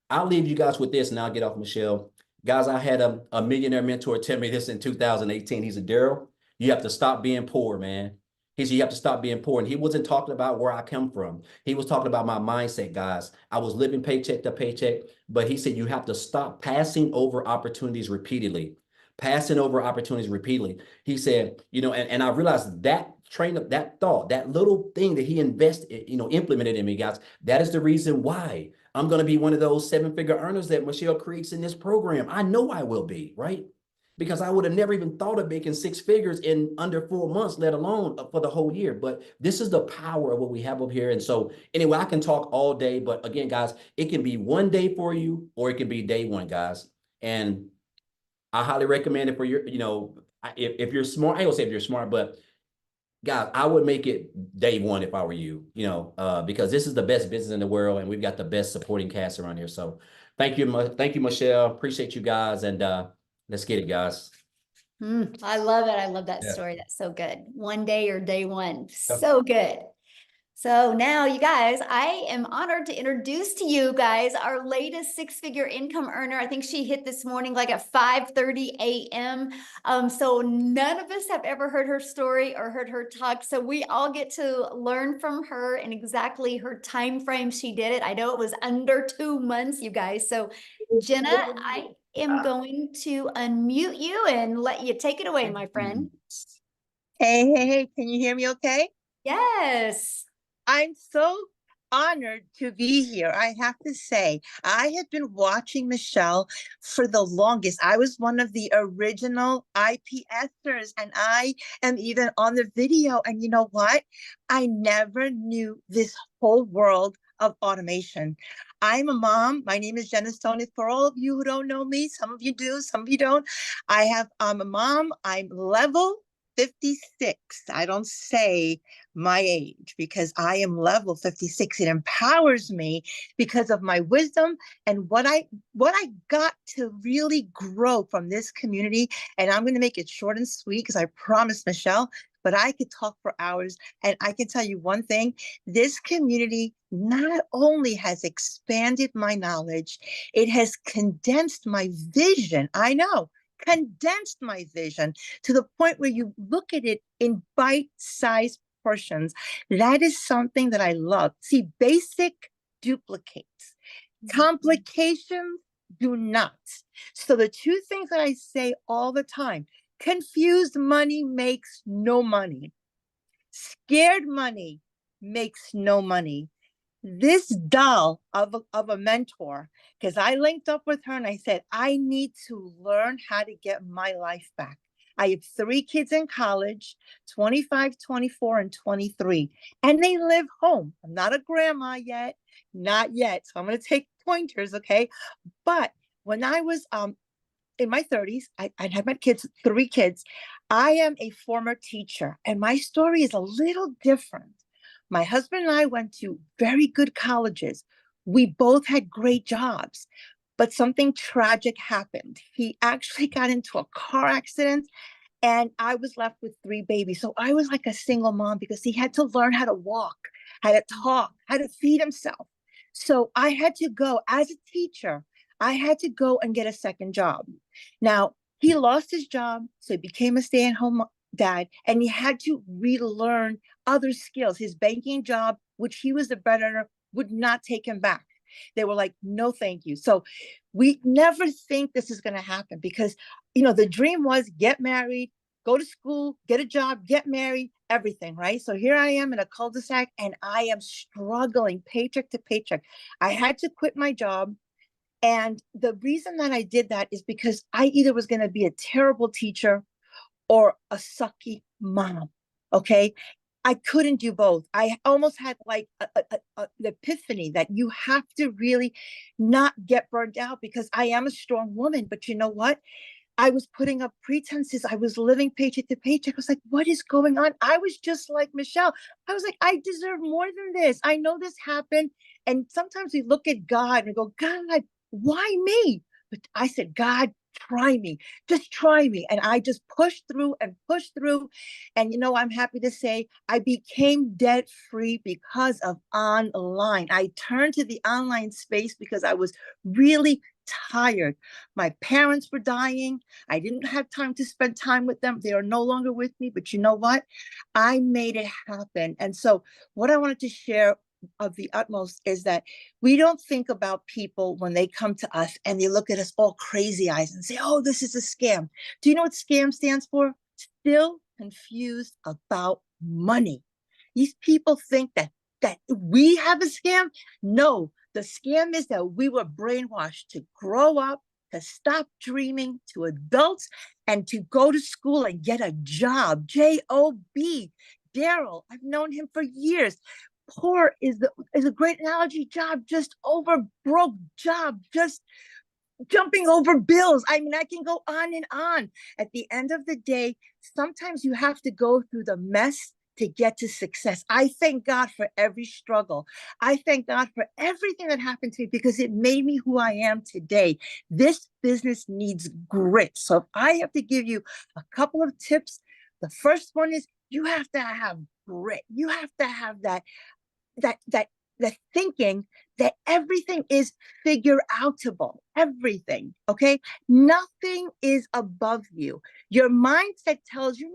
I'll leave you guys with this, and I'll get off Michelle. Guys, I had a millionaire mentor tell me this in 2018. He said, Daryl, you have to stop being poor, man. He said, you have to stop being poor. And he wasn't talking about where I come from. He was talking about my mindset, guys. I was living paycheck to paycheck, but he said, you have to stop passing over opportunities repeatedly. Passing over opportunities repeatedly. He said, and I realized that train of that thought, that little thing that he invested, implemented in me, guys. That is the reason why I'm going to be one of those 7-figure earners that Michelle creates in this program. I know I will be, right? Because I would have never even thought of making 6 figures in under 4 months, let alone for the whole year. But this is the power of what we have up here. And so anyway, I can talk all day, but again, guys, it can be one day for you, or it can be day one, guys. And I highly recommend it for your, if you're smart, I don't say if you're smart, but guys, I would make it day one if I were you, because this is the best business in the world, and we've got the best supporting cast around here. So thank you, Michelle. Appreciate you guys, and let's get it, guys. I love it. I love that story. That's so good. One day or day one. So good. So now, you guys, I am honored to introduce to you guys our latest 6-figure income earner. I think she hit this morning like at 5:30 a.m. So none of us have ever heard her story or heard her talk. So we all get to learn from her and exactly her time frame she did it. I know it was under 2 months, you guys. So Jenna, I am going to unmute you and let you take it away, my friend. Hey, can you hear me okay? Yes. I'm so honored to be here. I have to say, I have been watching Michelle for the longest. I was one of the original IPSers, and I am even on the video. And you know what? I never knew this whole world of automation. I'm a mom. My name is Jenna Stoney. For all of you who don't know me, some of you do, some of you don't. I'm a mom. I'm level 56. I don't say my age because I am level 56. It empowers me because of my wisdom and what I got to really grow from this community. And I'm going to make it short and sweet because I promised Michelle, but I could talk for hours. And I can tell you one thing, this community not only has expanded my knowledge, it has condensed my vision. I know. Condensed my vision to the point where you look at it in bite-sized portions. That is something that I love. See, basic duplicates. Complications do not. So the 2 things that I say all the time, confused money makes no money. Scared money makes no money. This doll of a mentor, because I linked up with her and I said, I need to learn how to get my life back. I have 3 kids in college, 25, 24, and 23, and they live home. I'm not a grandma yet, not yet. So I'm going to take pointers, okay? But when I was in my 30s, I had my kids, 3 kids. I am a former teacher, and my story is a little different. My husband and I went to very good colleges. We both had great jobs, but something tragic happened. He actually got into a car accident, and I was left with 3 babies. So I was like a single mom because he had to learn how to walk, how to talk, how to feed himself. So I had to go as a teacher. I had to go and get a second job. Now, he lost his job, so he became a stay-at-home dad, and he had to relearn other skills. His banking job, which he was the breadwinner, would not take him back. They were like, no, thank you. So we never think this is going to happen because, you know, the dream was get married, go to school, get a job, get married, everything, right? So here I am in a cul-de-sac and I am struggling paycheck to paycheck. I had to quit my job. And the reason that I did that is because I either was going to be a terrible teacher or a sucky mom. Okay. I couldn't do both. I almost had like an epiphany that you have to really not get burned out because I am a strong woman. But you know what? I was putting up pretenses. I was living paycheck to paycheck. I was like, what is going on? I was just like Michele. I was like, I deserve more than this. I know this happened. And sometimes we look at God and go, God, why me? But I said, God, try me, just try me. And I just pushed through and pushed through. And, you know, I'm happy to say I became debt free because of online. I turned to the online space because I was really tired. My parents were dying. I didn't have time to spend time with them. They are no longer with me. But you know what? I made it happen. And so what I wanted to share of the utmost is that we don't think about people when they come to us and they look at us all crazy eyes and say, oh, this is a scam. Do you know what scam stands for? Still confused about money. These people think that we have a scam. No, the scam is that we were brainwashed to grow up, to stop dreaming, to adults, and to go to school and get a job. J-O-B. Daryl, I've known him for years. Poor is a great analogy. Job, just over broke. Job, just jumping over bills. I mean, I can go on and on. At the end of the day, sometimes you have to go through the mess to get to success. I thank God for every struggle. I thank God for everything that happened to me because it made me who I am today. This business needs grit. So if I have to give you a couple of tips, the first one is you have to have grit. You have to have that thinking that everything is figure outable, everything, okay? Nothing is above you. Your mindset tells you,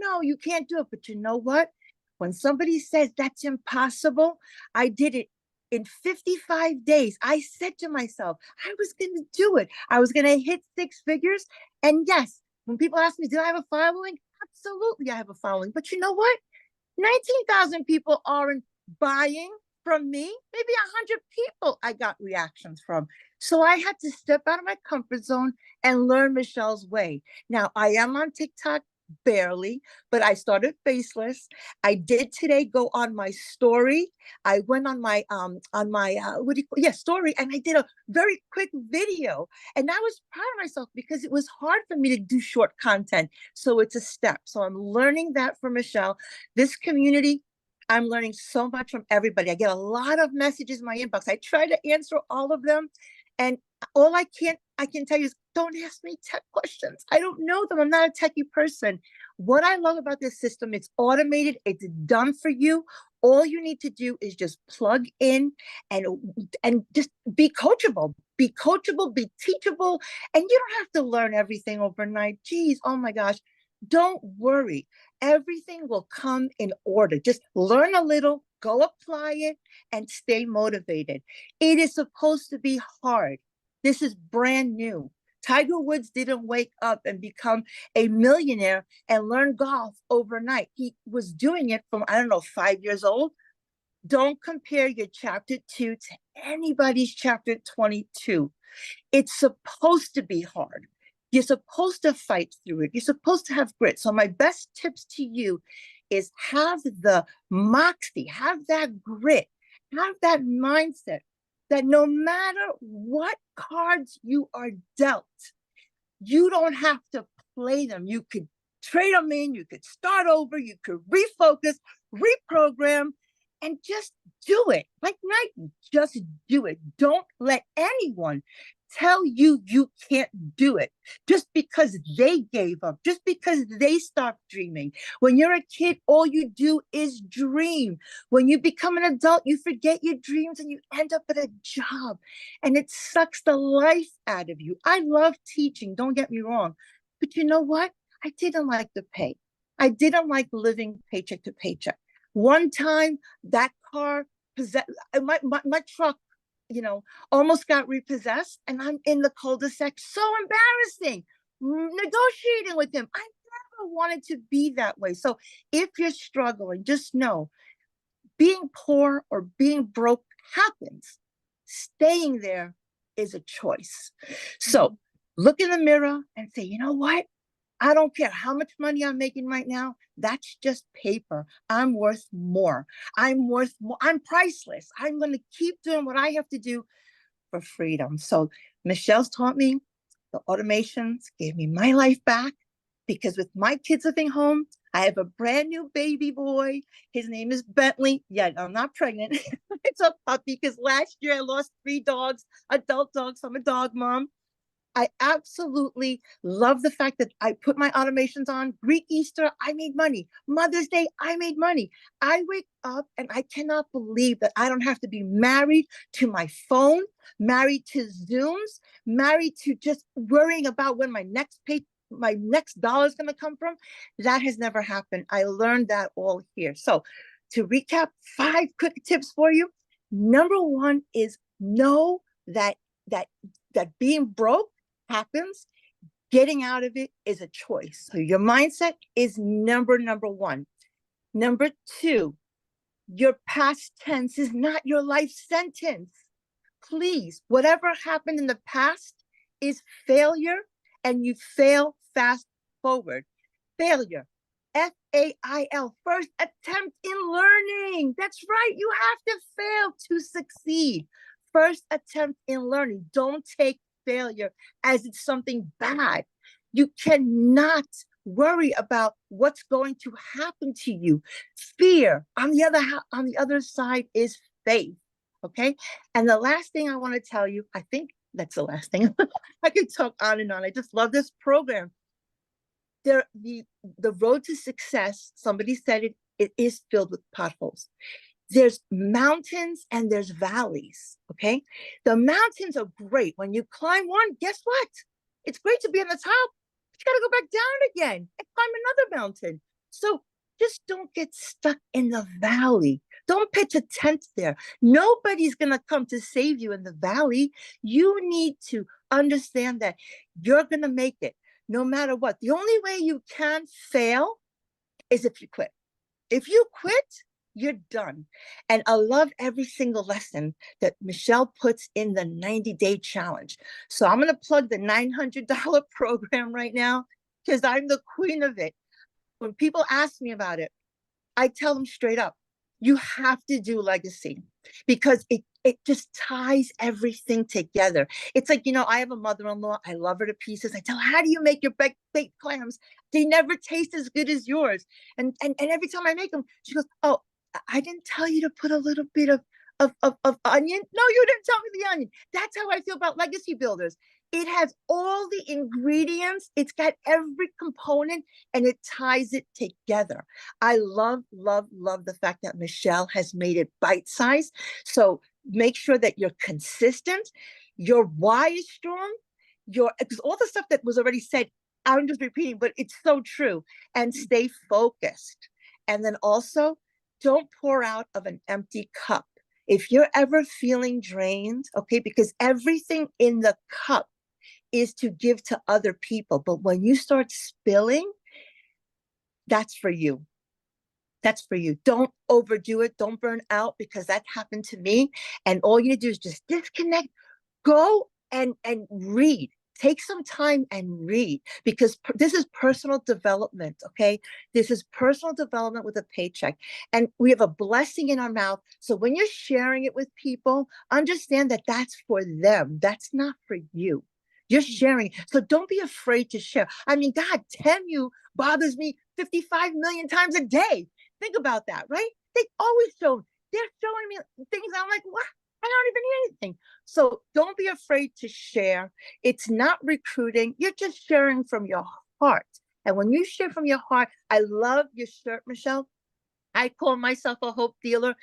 no, you can't do it. But you know what? When somebody says that's impossible, I did it in 55 days. I said to myself, I was going to do it. I was going to hit 6 figures. And yes, when people ask me, do I have a following? Absolutely, I have a following. But you know what? 19,000 people aren't buying from me. Maybe 100 people I got reactions from. So I had to step out of my comfort zone and learn Michele's way. Now I am on TikTok barely, but I started faceless. I did today go on my story. I went on my story, and I did a very quick video. And I was proud of myself because it was hard for me to do short content. So it's a step. So I'm learning that from Michele. This community, I'm learning so much from everybody. I get a lot of messages in my inbox. I try to answer all of them. And all I can tell you is don't ask me tech questions. I don't know them. I'm not a techie person. What I love about this system, it's automated. It's done for you. All you need to do is just plug in and just be coachable, be teachable. And you don't have to learn everything overnight. Geez, oh my gosh. Don't worry. Everything will come in order. Just learn a little, go apply it, and stay motivated. It is supposed to be hard. This is brand new. Tiger Woods didn't wake up and become a millionaire and learn golf overnight. He was doing it from, 5 years old. Don't compare your chapter 2 to anybody's chapter 22. It's supposed to be hard. You're supposed to fight through it. You're supposed to have grit. So my best tips to you is have the moxie, have that grit, have that mindset that no matter what cards you are dealt, you don't have to play them. You could trade them in, you could start over, you could refocus, reprogram, and just do it. Like Nike, just do it. Don't let anyone tell you you can't do it just because they gave up, just because they stopped dreaming. When you're a kid, all you do is dream. When you become an adult, you forget your dreams and you end up at a job, and it sucks the life out of you. I love teaching, don't get me wrong, but you know what? I didn't like the pay. I didn't like living paycheck to paycheck. One time, that car, my truck almost got repossessed, and I'm in the cul-de-sac. So embarrassing. Negotiating with him. I never wanted to be that way. So if you're struggling, just know being poor or being broke happens. Staying there is a choice. So look in the mirror and say, you know what? I don't care how much money I'm making right now. That's just paper. I'm worth more. I'm worth more. I'm priceless. I'm going to keep doing what I have to do for freedom. So Michelle's taught me, the automations gave me my life back, because with my kids living home, I have a brand new baby boy. His name is Bentley. Yeah, I'm not pregnant. It's a puppy, because last year I lost 3 dogs, adult dogs. I'm a dog mom. I absolutely love the fact that I put my automations on. Greek Easter, I made money. Mother's Day, I made money. I wake up and I cannot believe that I don't have to be married to my phone, married to Zooms, married to just worrying about when my next dollar is going to come from. That has never happened. I learned that all here. So to recap, 5 quick tips for you. Number 1 is know that being broke happens. Getting out of it is a choice. So your mindset is number 1. Number 2, your past tense is not your life sentence. Please, whatever happened in the past is failure, and you fail fast forward. Failure, FAIL, first attempt in learning. That's right. You have to fail to succeed. First attempt in learning. Don't take failure as it's something bad. You cannot worry about what's going to happen to you. Fear, on the other side, is faith. Okay. And the last thing I want to tell you, I think that's the last thing. I could talk on and on. I just love this program. The road to success, somebody said it is filled with potholes. There's mountains and there's valleys, okay? The mountains are great. When you climb one, guess what? It's great to be on the top, but you got to go back down again and climb another mountain. So just don't get stuck in the valley. Don't pitch a tent there. Nobody's going to come to save you in the valley. You need to understand that you're going to make it no matter what. The only way you can fail is if you quit. If you quit, you're done. And I love every single lesson that Michelle puts in the 90-day challenge. So I'm going to plug the $900 program right now, because I'm the queen of it. When people ask me about it, I tell them straight up, you have to do legacy, because it just ties everything together. It's like, I have a mother-in-law. I love her to pieces. I tell her, how do you make your baked clams? They never taste as good as yours. And every time I make them, she goes, oh, I didn't tell you to put a little bit of onion. No, you didn't tell me the onion. That's how I feel about legacy builders. It has all the ingredients. It's got every component, and it ties it together. I love, love, love the fact that Michelle has made it bite-sized. So make sure that you're consistent. Your why is strong. Because all the stuff that was already said, I'm just repeating, but it's so true. And stay focused. And then also, don't pour out of an empty cup. If you're ever feeling drained, okay, because everything in the cup is to give to other people. But when you start spilling, that's for you. That's for you. Don't overdo it. Don't burn out, because that happened to me. And all you do is just disconnect, go and read. Take some time and read, because this is personal development, okay? This is personal development with a paycheck. And we have a blessing in our mouth. So when you're sharing it with people, understand that that's for them. That's not for you. You're sharing. So don't be afraid to share. I mean, God, you bothers me 55 million times a day. Think about that, right? They're showing me things. I'm like, what? I don't even need anything. So don't be afraid to share. It's not recruiting. You're just sharing from your heart. And when you share from your heart, I love your shirt, Michelle. I call myself a hope dealer.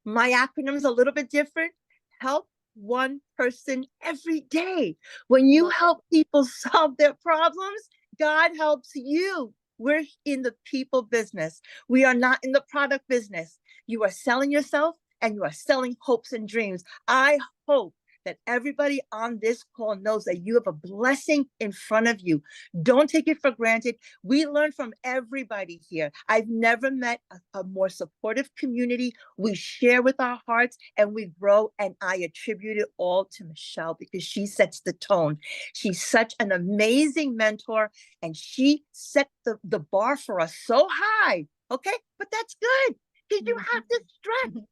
My acronym is a little bit different. Help one person every day. When you help people solve their problems, God helps you. We're in the people business. We are not in the product business. You are selling yourself, and you are selling hopes and dreams. I hope that everybody on this call knows that you have a blessing in front of you. Don't take it for granted. We learn from everybody here. I've never met a more supportive community. We share with our hearts and we grow. And I attribute it all to Michele because she sets the tone. She's such an amazing mentor and she set the bar for us so high. Okay, but that's good because you have to stretch.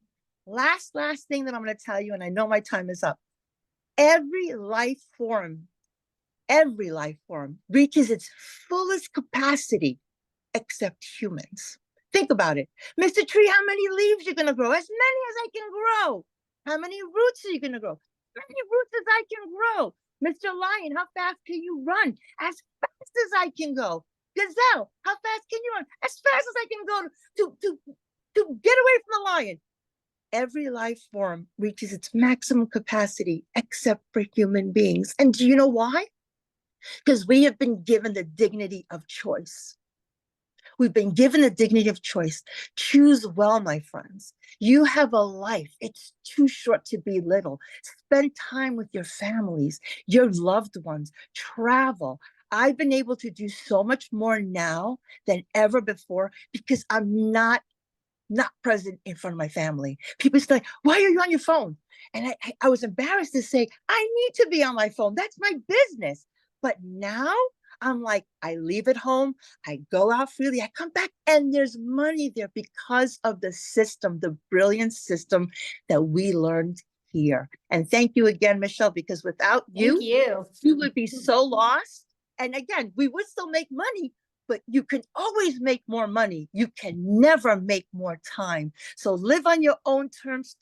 Last thing that I'm going to tell you, and I know my time is up. Every life form reaches its fullest capacity except humans. Think about it. Mr. Tree, how many leaves you're going to grow? As many as I can grow. How many roots are you going to grow? As many roots as I can grow. Mr. Lion, how fast can you run? As fast as I can go. Gazelle, how fast can you run? As fast as I can go to get away from the lion. Every life form reaches its maximum capacity except for human beings. And do you know why? Because we have been given the dignity of choice. We've been given the dignity of choice. Choose well, my friends. You have a life. It's too short to be little. Spend time with your families, your loved ones, travel. I've been able to do so much more now than ever before because I'm not present in front of my family. People say, why are you on your phone? And I was embarrassed to say, I need to be on my phone. That's my business. But now I'm like, I leave it home. I go out freely. I come back and there's money there because of the system, the brilliant system that we learned here. And thank you again, Michele, because without you, you would be so lost. And again, we would still make money, but you can always make more money. You can never make more time. So live on your own terms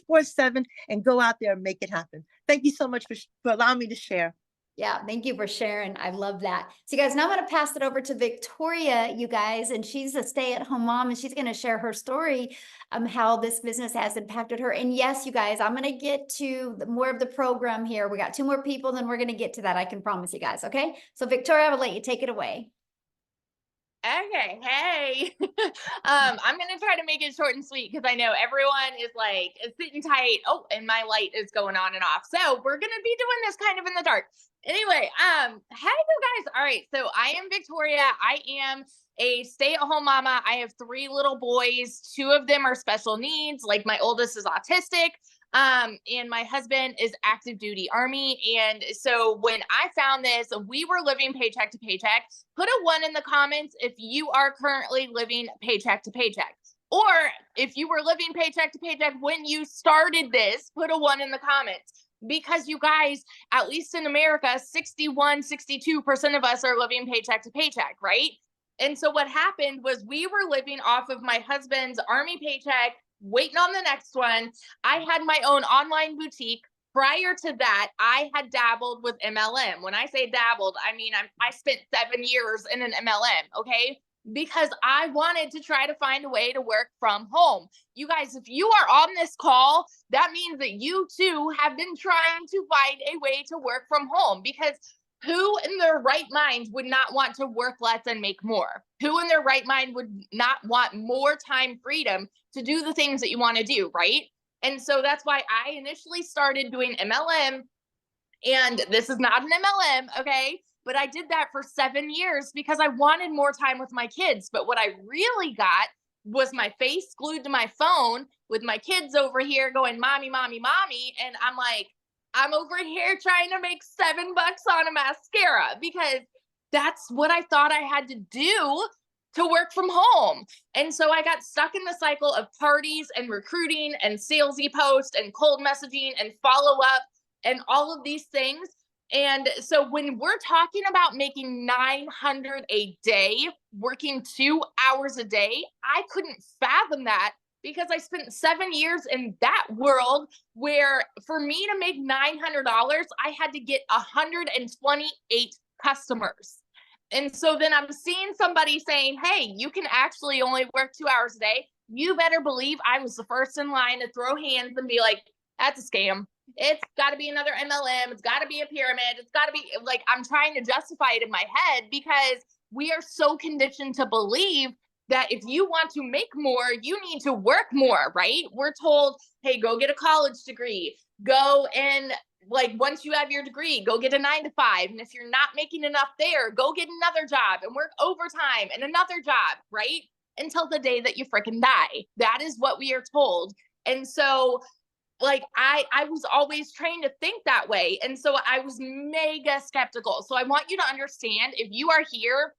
24/7 and go out there and make it happen. Thank you so much for allowing me to share. Yeah, thank you for sharing. I love that. So you guys, now I'm going to pass it over to Victoria, you guys, and she's a stay-at-home mom, and she's going to share her story, how this business has impacted her. And yes, you guys, I'm going to get to more of the program here. We got 2 more people, then we're going to get to that. I can promise you guys. Okay. So Victoria, I will let you take it away. Okay, hey. I'm gonna try to make it short and sweet because I know everyone is like sitting tight. Oh, and my light is going on and off. So we're gonna be doing this kind of in the dark. Anyway, hey you guys. All right, so I am Victoria. I am a stay-at-home mama. I have 3 little boys. 2 of them are special needs. Like my oldest is autistic. And my husband is active duty Army. And so when I found this, we were living paycheck to paycheck. Put a 1 in the comments if you are currently living paycheck to paycheck. Or if you were living paycheck to paycheck when you started this, put a 1 in the comments. Because you guys, at least in America, 62% of us are living paycheck to paycheck, right? And so what happened was we were living off of my husband's Army paycheck, waiting on the next one. I had my own online boutique. Prior to that, I had dabbled with MLM. When I say dabbled, I mean, I spent 7 years in an MLM, okay? Because I wanted to try to find a way to work from home. You guys, if you are on this call, that means that you too have been trying to find a way to work from home, because who in their right mind would not want to work less and make more? Who in their right mind would not want more time freedom to do the things that you want to do, right? And so that's why I initially started doing MLM. And this is not an MLM, okay? But I did that for 7 years because I wanted more time with my kids. But what I really got was my face glued to my phone with my kids over here going, mommy, mommy, mommy. And I'm like, I'm over here trying to make $7 on a mascara because that's what I thought I had to do to work from home. And so I got stuck in the cycle of parties and recruiting and salesy posts and cold messaging and follow up and all of these things. And so when we're talking about making $900 a day, working 2 hours a day, I couldn't fathom that because I spent 7 years in that world where for me to make $900, I had to get 128 customers. And so then I'm seeing somebody saying, hey, you can actually only work 2 hours a day. You better believe I was the first in line to throw hands and be like, that's a scam. It's got to be another MLM. It's got to be a pyramid. It's got to be like, I'm trying to justify it in my head because we are so conditioned to believe that if you want to make more, you need to work more, right? We're told, hey, go get a college degree, go and like once you have your degree, go get a 9 to 5. And if you're not making enough there, go get another job and work overtime and another job, right? Until the day that you freaking die. That is what we are told. And so like I was always trained to think that way. And so I was mega skeptical. So I want you to understand, if you are here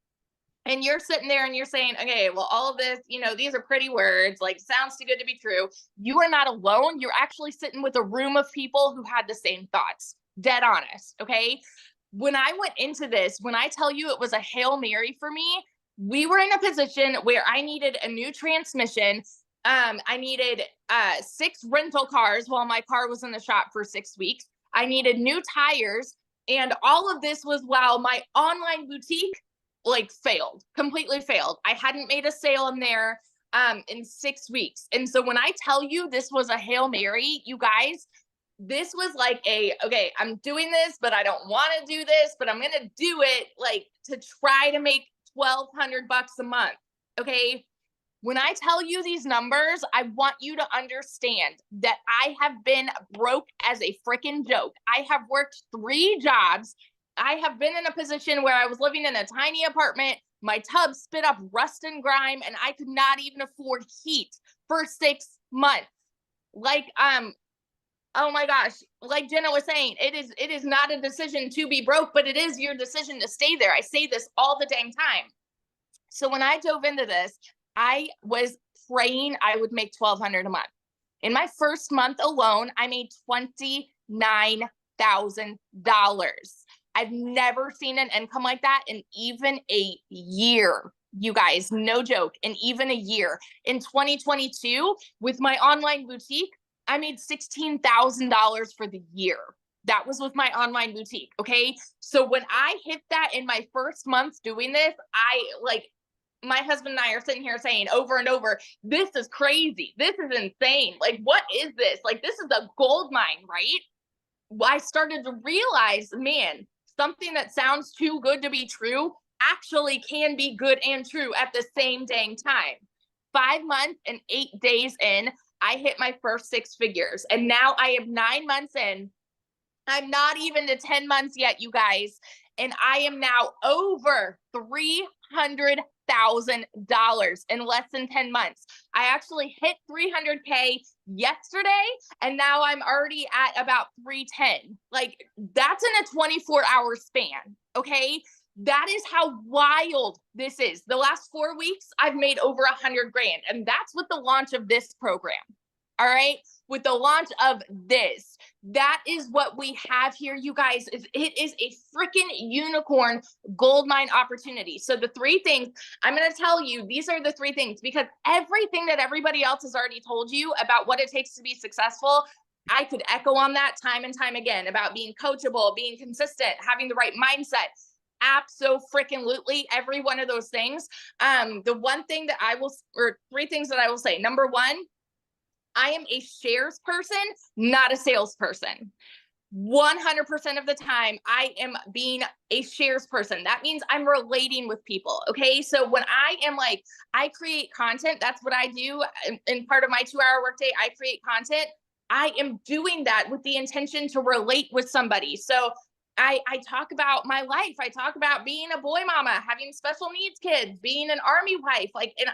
and you're sitting there and you're saying, okay, well, all of this, you know, these are pretty words, like sounds too good to be true. You are not alone. You're actually sitting with a room of people who had the same thoughts. Dead honest. Okay. When I went into this, when I tell you it was a Hail Mary for me, we were in a position where I needed a new transmission. I needed 6 rental cars while my car was in the shop for 6 weeks. I needed new tires. And all of this was while my online boutique like completely failed. I hadn't made a sale in there in 6 weeks. And so when I tell you this was a Hail Mary, you guys, this was like okay, I'm doing this, but I don't want to do this, but I'm going to do it like to try to make $1,200 a month. Okay. When I tell you these numbers, I want you to understand that I have been broke as a freaking joke. I have worked 3 jobs. I have been in a position where I was living in a tiny apartment. My tub spit up rust and grime, and I could not even afford heat for 6 months. Like, oh my gosh, like Jenna was saying, it is not a decision to be broke, but it is your decision to stay there. I say this all the dang time. So when I dove into this, I was praying I would make $1,200 a month. In my first month alone, I made $29,000. I've never seen an income like that in even a year. You guys, no joke, in even a year. In 2022, with my online boutique, I made $16,000 for the year. That was with my online boutique. Okay. So when I hit that in my first month doing this, my husband and I are sitting here saying over and over, this is crazy. This is insane. Like, what is this? Like, this is a gold mine, right? I started to realize, man, something that sounds too good to be true actually can be good and true at the same dang time. 5 months and 8 days in, I hit my first 6 figures. And now I am 9 months in. I'm not even to 10 months yet, you guys. And I am now over $300,000 in less than 10 months. I actually hit 300K yesterday, and now I'm already at about 310. Like, that's in a 24-hour span. Okay. That is how wild this is. The last 4 weeks, I've made over $100,000. And that's with the launch of this program. All right. With the launch of this, that is what we have here, you guys. It is a freaking unicorn gold mine opportunity. So the 3 things I'm going to tell you, these are the 3 things, because everything that everybody else has already told you about what it takes to be successful, I could echo on that time and time again about being coachable, being consistent, having the right mindset. Abso-freaking-lutely, every one of those things. The one thing that I will, or 3 things that I will say. Number 1, I am a shares person, not a salesperson. 100% of the time, I am being a shares person. That means I'm relating with people. Okay. So when I am like, I create content, that's what I do. In part of my 2-hour workday, I create content. I am doing that with the intention to relate with somebody. So I talk about my life. I talk about being a boy mama, having special needs kids, being an army wife, and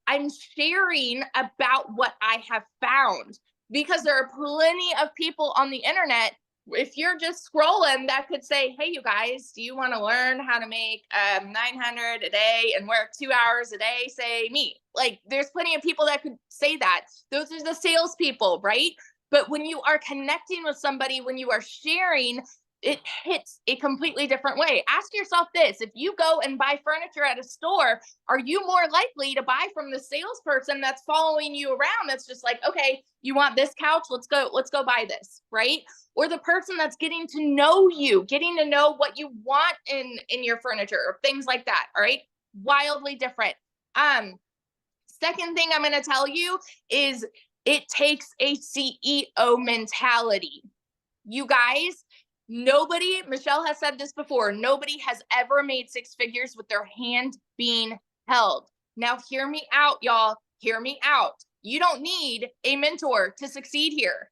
I'm sharing about what I have found, because there are plenty of people on the internet. If you're just scrolling, that could say, hey, you guys, do you want to learn how to make $900 a day and work 2 hours a day? Say me. Like, there's plenty of people that could say that. Those are the salespeople, right? But when you are connecting with somebody, when you are sharing, it hits a completely different way. Ask yourself this: if you go and buy furniture at a store, are you more likely to buy from the salesperson that's following you around, that's just like, okay, you want this couch, let's go buy this, right? Or the person that's getting to know you, getting to know what you want in your furniture or things like that? All right. Wildly different. Second thing I'm going to tell you is it takes a CEO mentality. You guys, nobody, Michelle has said this before, nobody has ever made 6 figures with their hand being held. Now, hear me out, y'all. Hear me out. You don't need a mentor to succeed here.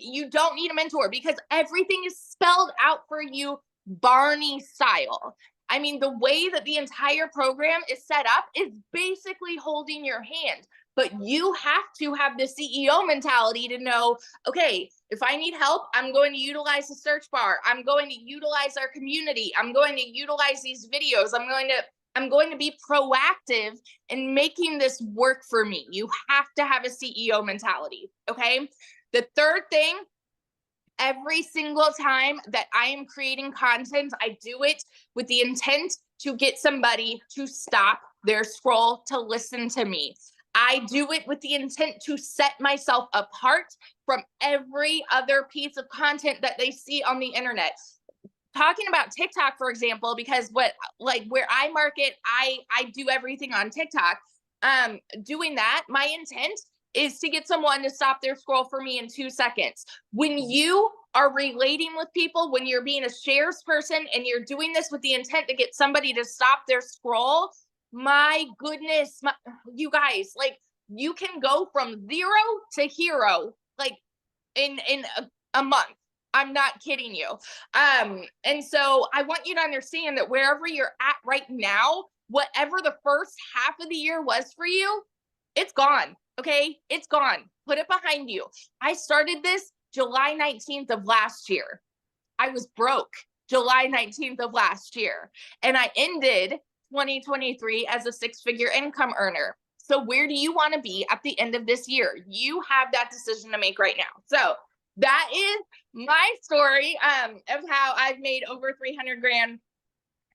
you don't need a mentor because everything is spelled out for you Barney style. I mean, the way that the entire program is set up is basically holding your hand. But you have to have the CEO mentality to know, okay, if I need help, I'm going to utilize the search bar. I'm going to utilize our community. I'm going to utilize these videos. I'm going to be proactive in making this work for me. You have to have a CEO mentality, okay? The third thing, every single time that I am creating content, I do it with the intent to get somebody to stop their scroll to listen to me. I do it with the intent to set myself apart from every other piece of content that they see on the internet. Talking about TikTok, for example, because where I market, I do everything on TikTok. Doing that, my intent is to get someone to stop their scroll for me in 2 seconds. When you are relating with people, when you're being a shares person and you're doing this with the intent to get somebody to stop their scroll, my goodness, you guys, like, you can go from 0 to hero, like in a month. I'm not kidding you. And so I want you to understand that wherever you're at right now, whatever the first half of the year was for you, it's gone. Okay. It's gone. Put it behind you. I started this July 19th of last year. I was broke July 19th of last year. And I ended 2023 as a 6-figure income earner. So where do you want to be at the end of this year? You have that decision to make right now. So that is my story of how I've made over 300 grand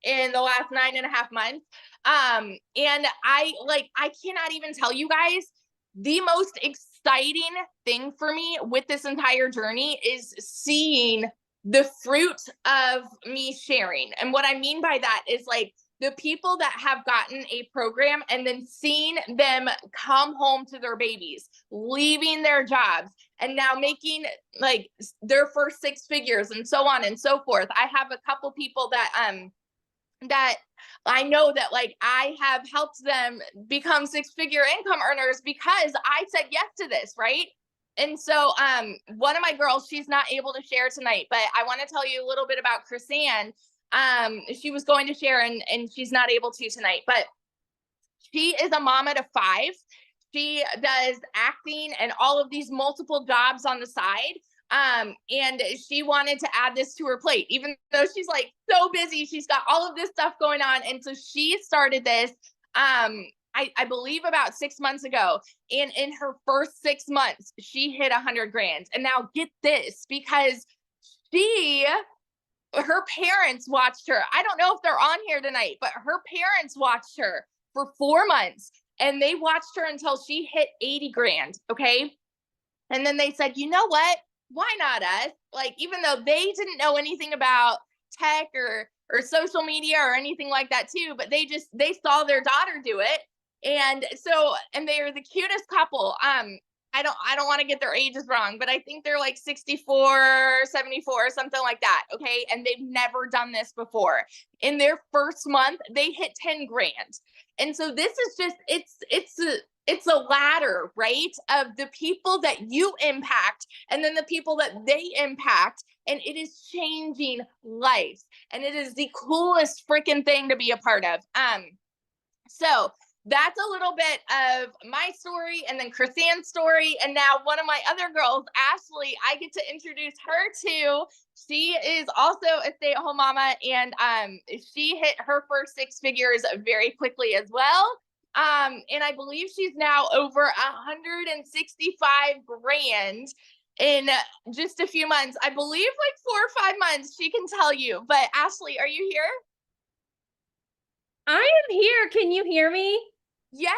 in the last 9.5 months. And I cannot even tell you guys, the most exciting thing for me with this entire journey is seeing the fruit of me sharing. And what I mean by that is like the people that have gotten a program and then seeing them come home to their babies, leaving their jobs, and now making like their first 6 figures and so on and so forth. I have a couple people that I know that like I have helped them become 6-figure income earners because I said yes to this, right? And so one of my girls, she's not able to share tonight, but I want to tell you a little bit about Chrisanne. She was going to share and she's not able to tonight, but she is a mama to 5. She does acting and all of these multiple jobs on the side. And she wanted to add this to her plate, even though she's like so busy, she's got all of this stuff going on. And so she started this, I believe about 6 months ago. And in her first 6 months, she hit 100 grand. And now get this, because her parents watched her. I don't know if they're on here tonight, but her parents watched her for 4 months and they watched her until she hit 80 grand. Okay. And then they said, you know what? Why not us? Like, even though they didn't know anything about tech or social media or anything like that too, but they saw their daughter do it. And so, and they're the cutest couple. I don't want to get their ages wrong, but I think they're like 64, 74, something like that. Okay. And they've never done this before. In their first month, they hit 10 grand. And so this is just, it's a ladder, right? Of the people that you impact and then the people that they impact. And it is changing lives. And it is the coolest freaking thing to be a part of. So that's a little bit of my story and then Chrisanne's story. And now one of my other girls, Ashley, I get to introduce her to. She is also a stay-at-home mama, and she hit her first 6 figures very quickly as well. And I believe she's now over 165 grand in just a few months. I believe like 4 or 5 months, she can tell you. But Ashley, are you here? I am here. Can you hear me? Yes.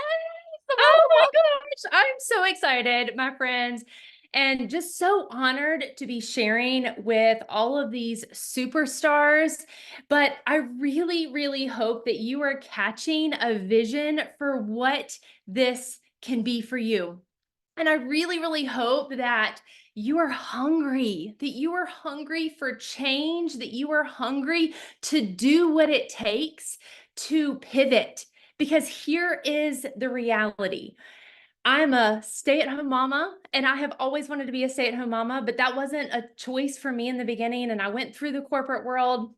Oh my gosh. I'm so excited, my friends, and just so honored to be sharing with all of these superstars. But I really, really hope that you are catching a vision for what this can be for you. And I really, really hope that you are hungry for change, that you are hungry to do what it takes to pivot. Because here is the reality. I'm a stay-at-home mama, and I have always wanted to be a stay-at-home mama, but that wasn't a choice for me in the beginning. And I went through the corporate world.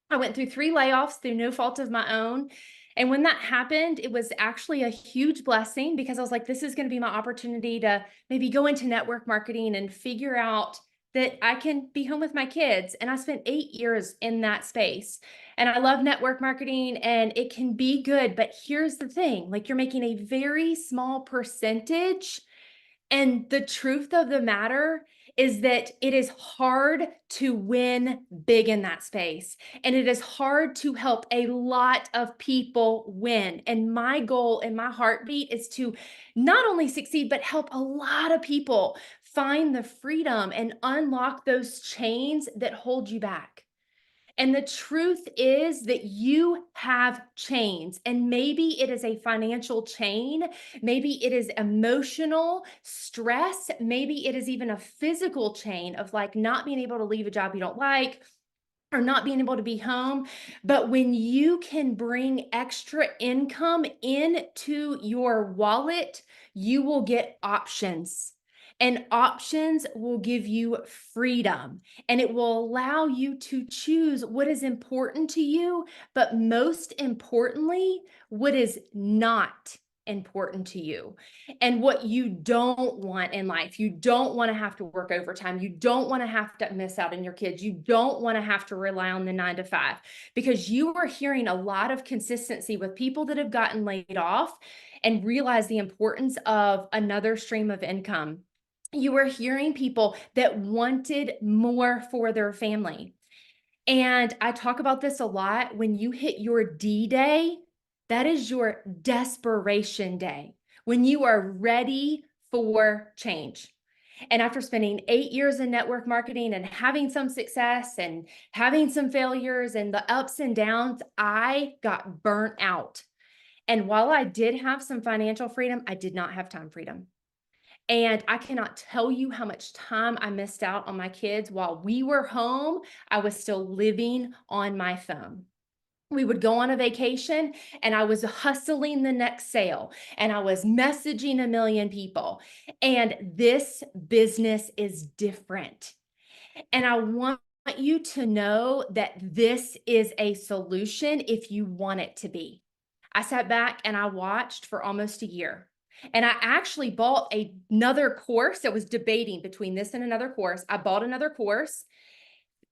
I went through 3 layoffs through no fault of my own. And when that happened, it was actually a huge blessing because I was like, this is going to be my opportunity to maybe go into network marketing and figure out that I can be home with my kids. And I spent 8 years in that space. And I love network marketing and it can be good. But here's the thing, like, you're making a very small percentage. And the truth of the matter is that it is hard to win big in that space. And it is hard to help a lot of people win. And my goal and my heartbeat is to not only succeed, but help a lot of people find the freedom and unlock those chains that hold you back. And the truth is that you have chains, and maybe it is a financial chain, maybe it is emotional stress, maybe it is even a physical chain of like not being able to leave a job you don't like, or not being able to be home. But when you can bring extra income into your wallet, you will get options. And options will give you freedom, and it will allow you to choose what is important to you, but most importantly, what is not important to you and what you don't want in life. You don't want to have to work overtime. You don't want to have to miss out on your kids. You don't want to have to rely on the 9 to 5, because you are hearing a lot of consistency with people that have gotten laid off and realize the importance of another stream of income. You were hearing people that wanted more for their family. And I talk about this a lot. When you hit your D-Day, that is your desperation day, when you are ready for change. And after spending 8 years in network marketing and having some success and having some failures and the ups and downs, I got burnt out. And while I did have some financial freedom, I did not have time freedom. And I cannot tell you how much time I missed out on my kids. While we were home, I was still living on my phone. We would go on a vacation and I was hustling the next sale and I was messaging a million people. And this business is different. And I want you to know that this is a solution if you want it to be. I sat back and I watched for almost a year. And I actually bought another course. I was debating between this and another course. I bought another course,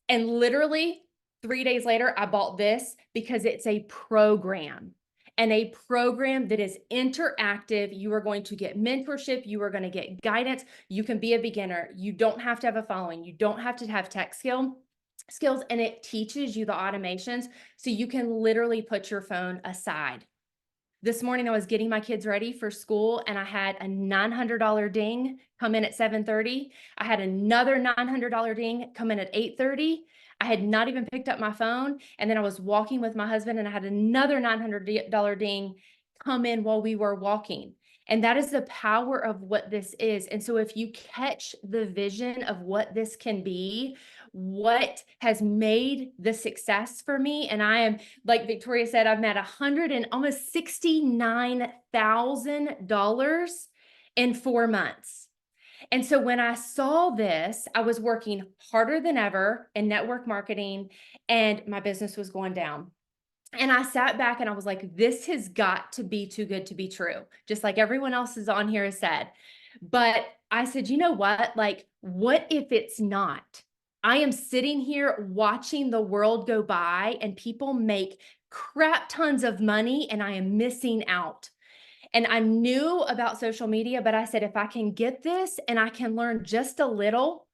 and literally 3 days later, I bought this because it's a program, and a program that is interactive. You are going to get mentorship. You are going to get guidance. You can be a beginner. You don't have to have a following. You don't have to have tech skills, and it teaches you the automations so you can literally put your phone aside. This morning, I was getting my kids ready for school and I had a $900 ding come in at 7:30. I had another $900 ding come in at 8:30. I had not even picked up my phone. And then I was walking with my husband and I had another $900 ding come in while we were walking. And that is the power of what this is. And so if you catch the vision of what this can be, what has made the success for me, and I am, like Victoria said, I've made almost $69,000 in 4 months. And so when I saw this, I was working harder than ever in network marketing and my business was going down. And I sat back and I was like, this has got to be too good to be true, just like everyone else is on here has said. But I said, you know what? Like, what if it's not? I am sitting here watching the world go by and people make crap tons of money and I am missing out. And I knew about social media, but I said, if I can get this and I can learn just a little,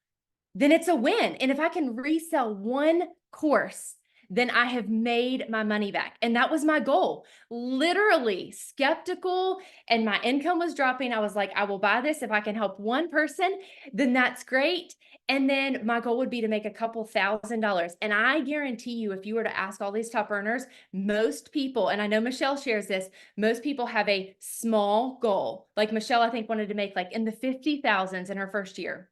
then it's a win. And if I can resell one course, then I have made my money back. And that was my goal. Literally skeptical, and my income was dropping. I was like, I will buy this. If I can help one person, then that's great. And then my goal would be to make a couple $1,000s. And I guarantee you, if you were to ask all these top earners, most people, and I know Michele shares this, most people have a small goal. Like Michele, I think, wanted to make like in the 50,000s in her first year.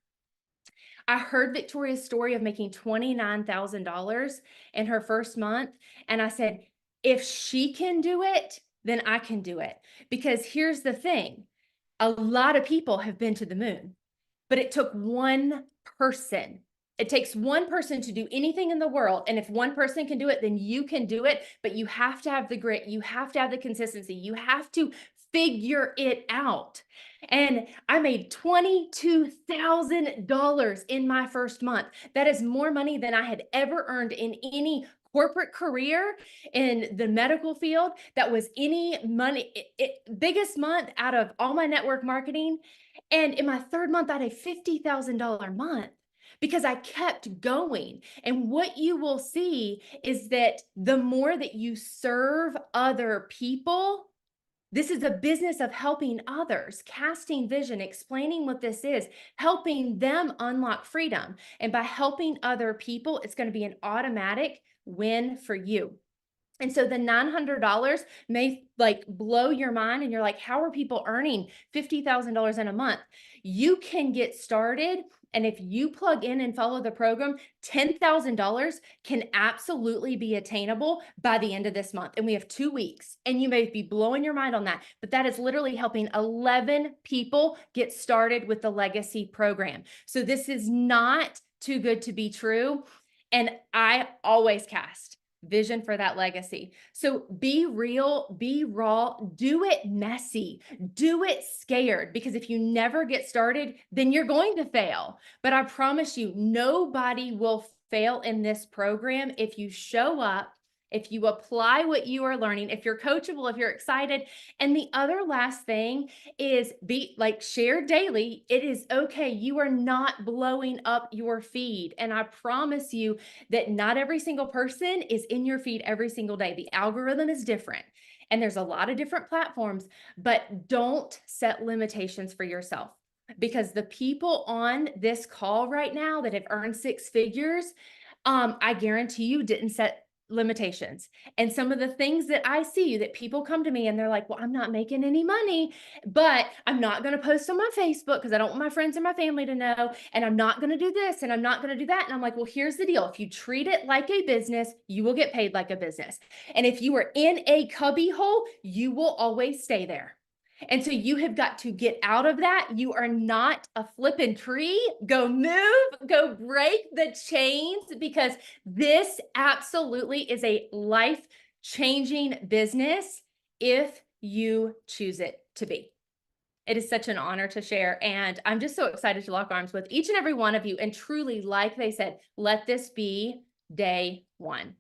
I heard Victoria's story of making $29,000 in her first month. And I said, if she can do it, then I can do it. Because here's the thing. A lot of people have been to the moon, but it took one person. It takes one person to do anything in the world. And if one person can do it, then you can do it. But you have to have the grit. You have to have the consistency. You have to figure it out. And I made $22,000 in my first month. That is more money than I had ever earned in any corporate career in the medical field. That was any money, biggest month out of all my network marketing. And in my third month, I had a $50,000 month because I kept going. And what you will see is that the more that you serve other people, this is a business of helping others, casting vision, explaining what this is, helping them unlock freedom. And by helping other people, it's going to be an automatic win for you. And so the $900 may like blow your mind and you're like, how are people earning $50,000 in a month? You can get started. And if you plug in and follow the program, $10,000 can absolutely be attainable by the end of this month. And we have 2 weeks, and you may be blowing your mind on that, but that is literally helping 11 people get started with the legacy program. So this is not too good to be true. And I always cast vision for that legacy. So be real, be raw, do it messy, do it scared, because if you never get started, then you're going to fail. But I promise you, nobody will fail in this program if you show up, if you apply what you are learning, if you're coachable, if you're excited. And the other last thing is be like, share daily. It is okay. You are not blowing up your feed. And I promise you that not every single person is in your feed every single day. The algorithm is different. And there's a lot of different platforms, but don't set limitations for yourself, because the people on this call right now that have earned 6 figures, I guarantee you didn't set limitations. And some of the things that I see, that people come to me and they're like, well, I'm not making any money, but I'm not going to post on my Facebook because I don't want my friends and my family to know. And I'm not going to do this and I'm not going to do that. And I'm like, well, here's the deal. If you treat it like a business, you will get paid like a business. And if you are in a cubby hole, you will always stay there. And so you have got to get out of that. You are not a flipping tree. Go move, go break the chains, because this absolutely is a life-changing business if you choose it to be. It is such an honor to share. And I'm just so excited to lock arms with each and every one of you. And truly, like they said, let this be day one.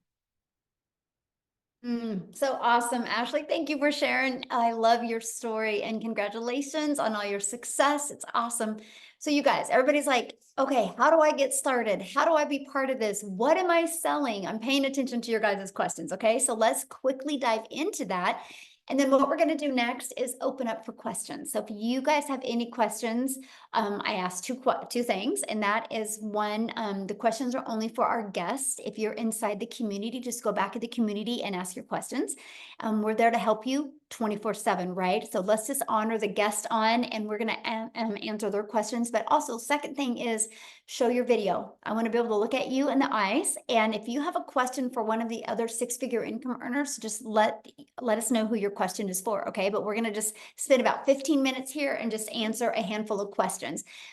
So awesome, Ashley. Thank you for sharing. I love your story and congratulations on all your success. It's awesome. So you guys, everybody's like, okay, how do I get started? How do I be part of this? What am I selling? I'm paying attention to your guys' questions. Okay, so let's quickly dive into that. And then what we're going to do next is open up for questions. So if you guys have any questions, I asked two things, and that is one, the questions are only for our guests. If you're inside the community, just go back to the community and ask your questions. We're there to help you 24/7, right? So let's just honor the guest on, and we're going to answer their questions. But also, second thing is show your video. I want to be able to look at you in the eyes. And if you have a question for one of the other 6-figure income earners, just let us know who your question is for, okay? But we're going to just spend about 15 minutes here and just answer a handful of questions.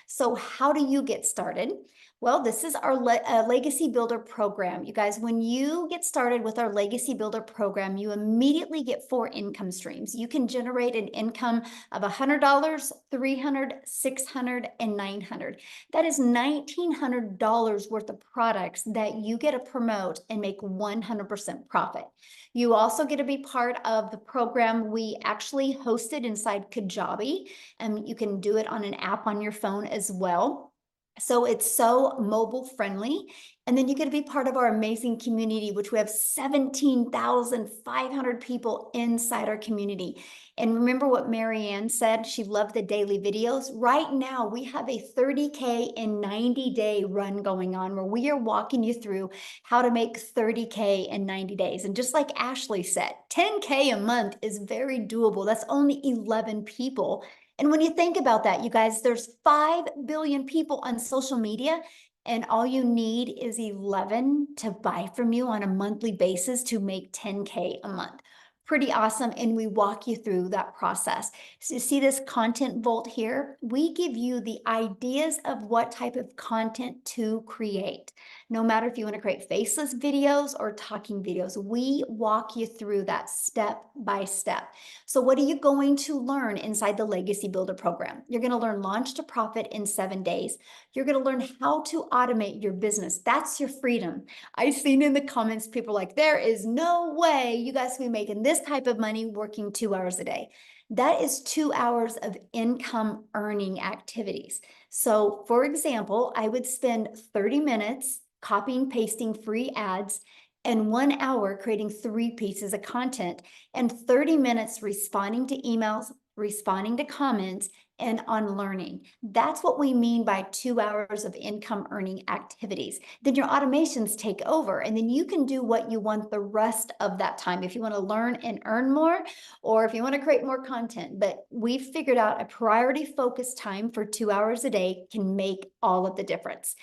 So how do you get started? Well, this is our Legacy Builder program. You guys, when you get started with our Legacy Builder program, you immediately get 4 income streams. You can generate an income of $100, $300, $600, and $900. That is $1,900 worth of products that you get to promote and make 100% profit. You also get to be part of the program we actually hosted inside Kajabi, and you can do it on an app on your phone as well. So it's so mobile friendly. And then you get to be part of our amazing community, which we have 17,500 people inside our community. And remember what Marianne said, she loved the daily videos. Right now, we have a 30K in 90-day run going on where we are walking you through how to make 30K in 90 days. And just like Ashley said, 10K a month is very doable. That's only 11 people. And when you think about that, you guys, there's 5 billion people on social media, and all you need is 11 to buy from you on a monthly basis to make 10K a month. Pretty awesome. And we walk you through that process. So you see this content vault here? We give you the ideas of what type of content to create. No matter if you want to create faceless videos or talking videos, we walk you through that step by step. So what are you going to learn inside the Legacy Builder program? You're going to learn launch to profit in 7 days. You're going to learn how to automate your business. That's your freedom. I've seen in the comments, people like, there is no way you guys can be making this type of money working 2 hours a day. That is 2 hours of income earning activities. So for example, I would spend 30 minutes copying, pasting free ads, and 1 hour creating 3 pieces of content, and 30 minutes responding to emails, responding to comments, and on learning. That's what we mean by 2 hours of income earning activities. Then your automations take over, and then you can do what you want the rest of that time. If you want to learn and earn more, or if you want to create more content, but we've figured out a priority focused time for 2 hours a day can make all of the difference.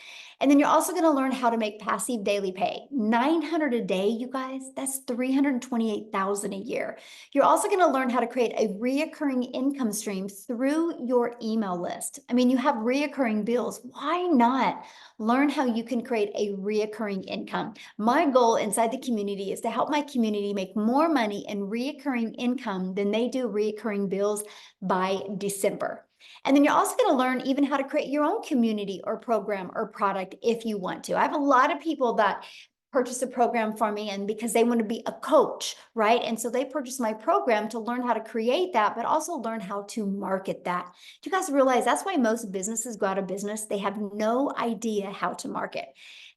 And then you're also going to learn how to make passive daily pay. 900 a day, you guys, that's 328,000 a year. You're also going to learn how to create a reoccurring income stream through your email list. I mean, you have reoccurring bills. Why not learn how you can create a reoccurring income? My goal inside the community is to help my community make more money in reoccurring income than they do reoccurring bills by December. And then you're also going to learn even how to create your own community or program or product if you want to. I have a lot of people that purchase a program for me, and because they want to be a coach, right? And so they purchase my program to learn how to create that, but also learn how to market that. Do you guys realize that's why most businesses go out of business? They have no idea how to market.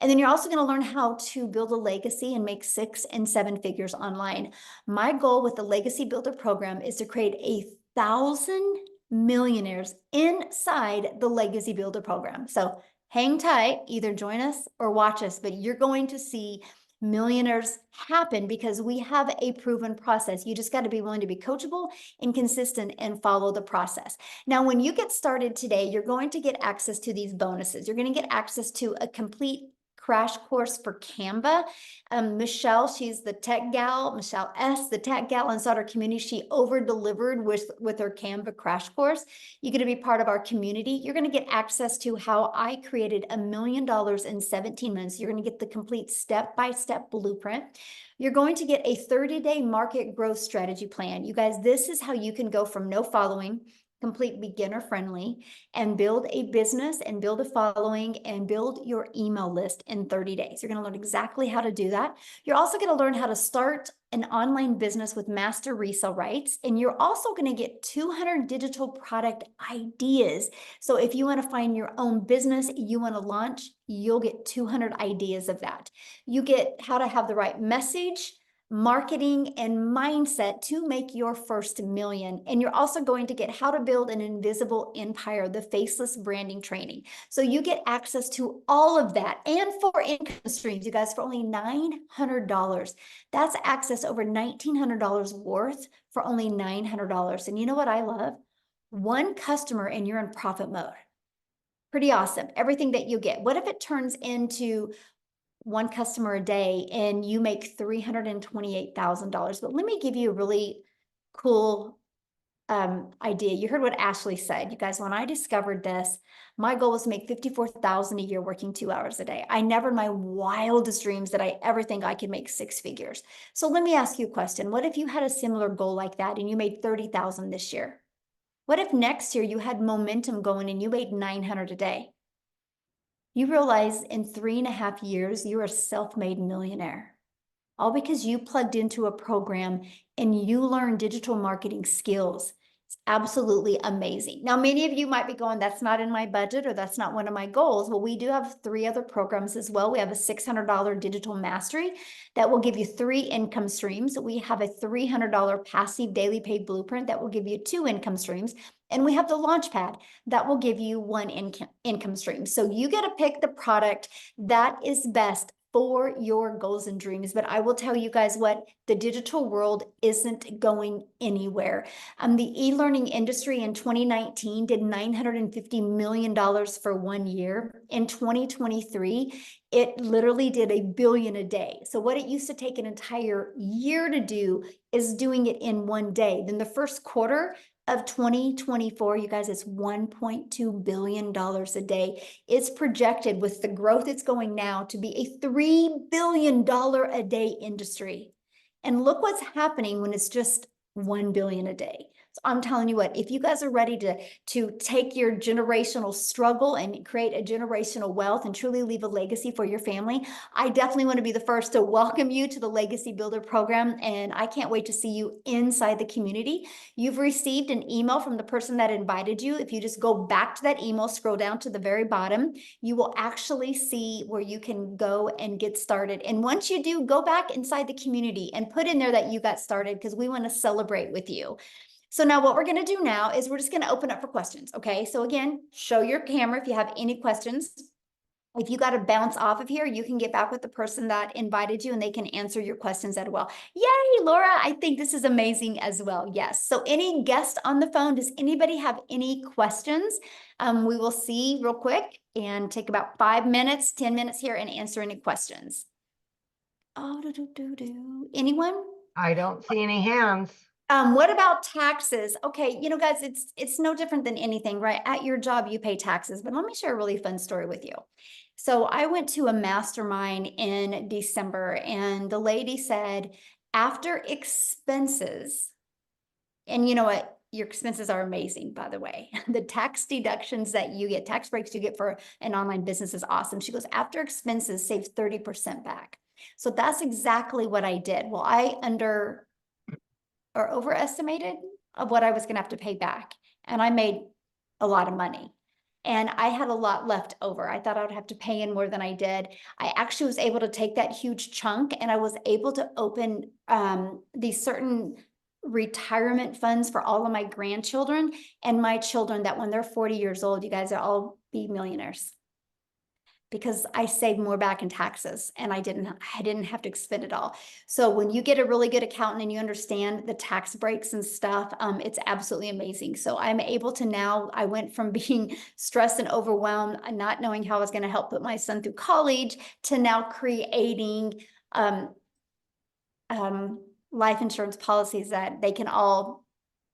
And then you're also going to learn how to build a legacy and make 6 and 7 figures online. My goal with the Legacy Builder program is to create 1,000 millionaires inside the Legacy Builder program. So hang tight, either join us or watch us, but you're going to see millionaires happen because we have a proven process. You just got to be willing to be coachable and consistent and follow the process. Now, when you get started today, you're going to get access to these bonuses. You're going to get access to a complete crash course for Canva. Michelle, she's the tech gal, Michele S, the tech gal inside our community. She over-delivered with her Canva crash course. You're going to be part of our community. You're going to get access to how I created $1 million in 17 months. You're going to get the complete step-by-step blueprint. You're going to get a 30-day market growth strategy plan. You guys, this is how you can go from no following, complete beginner friendly, and build a business and build a following and build your email list in 30 days. You're going to learn exactly how to do that. You're also going to learn how to start an online business with master resale rights. And you're also going to get 200 digital product ideas. So if you want to find your own business you want to launch, you'll get 200 ideas of that. You get how to have the right message, marketing, and mindset to make your first million. And you're also going to get how to build an invisible empire, the faceless branding training. So you get access to all of that and 4 income streams, you guys, for only $900. That's access over $1,900 worth for only $900. And you know what I love? 1 customer and you're in profit mode. Pretty awesome. Everything that you get. What if it turns into 1 customer a day and you make $328,000? But let me give you a really cool idea. You heard what Ashley said. You guys, when I discovered this, my goal was to make $54,000 a year working 2 hours a day. I never in my wildest dreams did I ever think I could make 6 figures. So let me ask you a question. What if you had a similar goal like that and you made $30,000 this year? What if next year you had momentum going and you made $900 a day? You realize in 3.5 years, you're a self-made millionaire. All because you plugged into a program and you learned digital marketing skills. It's absolutely amazing. Now, many of you might be going, that's not in my budget or that's not one of my goals. Well, we do have 3 other programs as well. We have a $600 digital mastery that will give you 3 income streams. We have a $300 passive daily pay blueprint that will give you 2 income streams. And we have the Launchpad that will give you 1 income stream. So you get to pick the product that is best for your goals and dreams. But I will tell you guys what, the digital world isn't going anywhere. The e-learning industry in 2019 did $950 million for 1 year. In 2023, it literally did $1 billion a day. So what it used to take an entire year to do is doing it in 1 day. Then the first quarter of 2024, you guys, it's $1.2 billion a day. It's projected with the growth it's going now to be a $3 billion a day industry. And look what's happening when it's just 1 billion a day. So I'm telling you what, if you guys are ready to take your generational struggle and create a generational wealth and truly leave a legacy for your family, I definitely want to be the first to welcome you to the Legacy Builder program. And I can't wait to see you inside the community. You've received an email from the person that invited you. If you just go back to that email, scroll down to the very bottom, you will actually see where you can go and get started. And once you do, go back inside the community and put in there that you got started, because we want to celebrate with you. So now what we're going to do now is we're just going to open up for questions. Okay. So again, show your camera if you have any questions. If you got to bounce off of here, you can get back with the person that invited you and they can answer your questions as well. Yay, Laura. I think this is amazing as well. Yes. So any guest on the phone, does anybody have any questions? We will see real quick and take about 5 minutes, 10 minutes here and answer any questions. Oh, anyone? I don't see any hands. What about taxes? Okay, you know, guys, it's no different than anything, right? At your job, you pay taxes, but let me share a really fun story with you. So I went to a mastermind in December and the lady said, after expenses, and you know what? Your expenses are amazing, by the way. The tax deductions that you get, tax breaks you get for an online business is awesome. She goes, after expenses saves 30% back. So that's exactly what I did. Well, I overestimated of what I was going to have to pay back. And I made a lot of money and I had a lot left over. I thought I would have to pay in more than I did. I actually was able to take that huge chunk and I was able to open these certain retirement funds for all of my grandchildren and my children that when they're 40 years old, you guys will all be millionaires. Because I saved more back in taxes and I didn't have to expend it all. So when you get a really good accountant and you understand the tax breaks and stuff, it's absolutely amazing. So I'm able to now, I went from being stressed and overwhelmed and not knowing how I was going to help put my son through college to now creating life insurance policies that they can all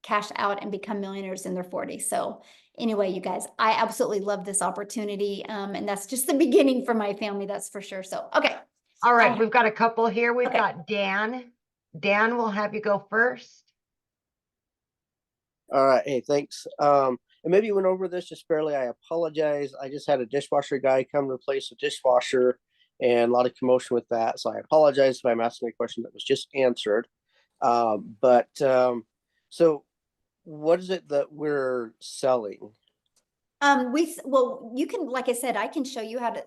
cash out and become millionaires in their 40s. So anyway, you guys, I absolutely love this opportunity. And that's just the beginning for my family, that's for sure. So, okay. All right, we've got a couple here. We've Okay. got Dan. Dan, we'll have you go first. All right. Hey, thanks. And maybe you went over this just barely. I apologize. I just had a dishwasher guy come replace a dishwasher and a lot of commotion with that. So I apologize if I'm asking a question that was just answered. So what is it that we're selling? Well, you can, like I said, I can show you how to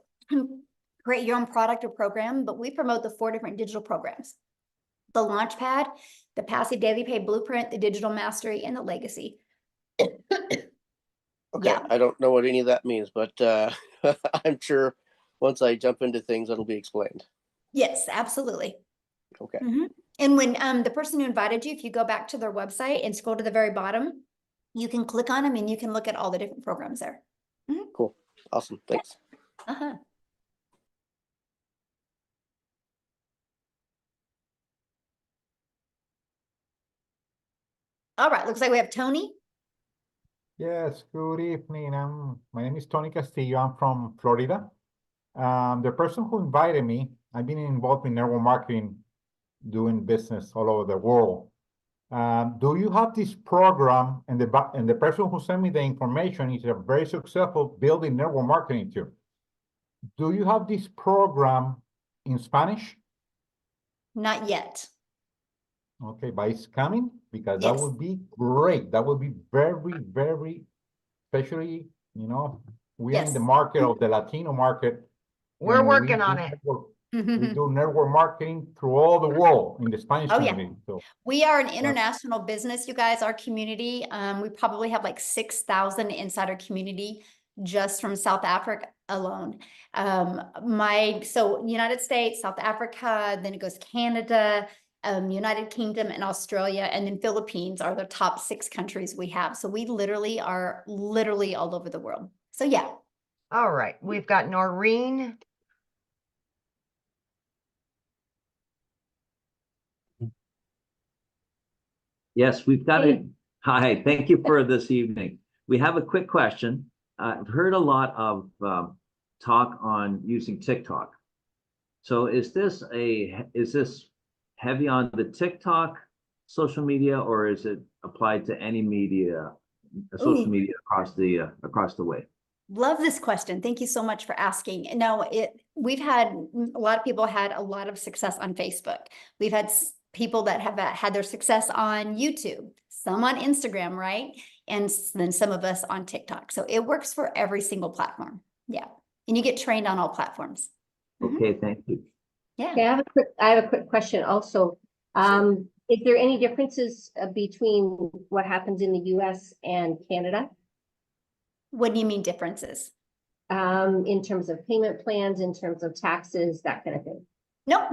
create your own product or program, but we promote the 4 different digital programs: the Launchpad, the Passive Daily Pay Blueprint, the Digital Mastery, and the Legacy. Okay, Yeah. I don't know what any of that means, but I'm sure once I jump into things, it'll be explained. Yes, absolutely. Okay. And when the person who invited you, if you go back to their website and scroll to the very bottom, you can click on them and you can look at all the different programs there. Cool. Awesome. Thanks. All right, looks like we have Tony. Yes, good evening. My name is Tony Castillo. I'm from Florida. The person who invited me, I've been involved in network marketing, doing business all over the world. Do you have this program? And the person who sent me the information is a very successful building network marketing too. Do you have this program in Spanish? Not yet. Okay, but it's coming, because Yes. that would be great. That would be very, very, especially, you know, we are in the Yes. market of the Latino market. We're and working on it. We do network marketing through all the world in the Spanish Oh, yeah. community. So We are an international business, you guys, our community. We probably have like 6,000 inside our community. just from South Africa alone. So United States, South Africa, then it goes Canada, United Kingdom and Australia, and then Philippines are the top 6 countries we have. So we literally are all over the world. So yeah. All right, we've got Noreen. Yes, we've got it. Hi, thank you for this evening. We have a quick question. I've heard a lot of talk on using TikTok. So is this heavy on the TikTok social media, or is it applied to any media, social media across the way? Love this question. Thank you so much for asking. No, we've had a lot of people had a lot of success on Facebook. We've had people that have had their success on YouTube, some on Instagram, right? And then some of us on TikTok. So it works for every single platform. Yeah. And you get trained on all platforms. Okay, thank you. Yeah. Okay, I have a quick question also. Is there any differences between what happens in the US and Canada? What do you mean differences? In terms of payment plans, in terms of taxes, that kind of thing? Nope.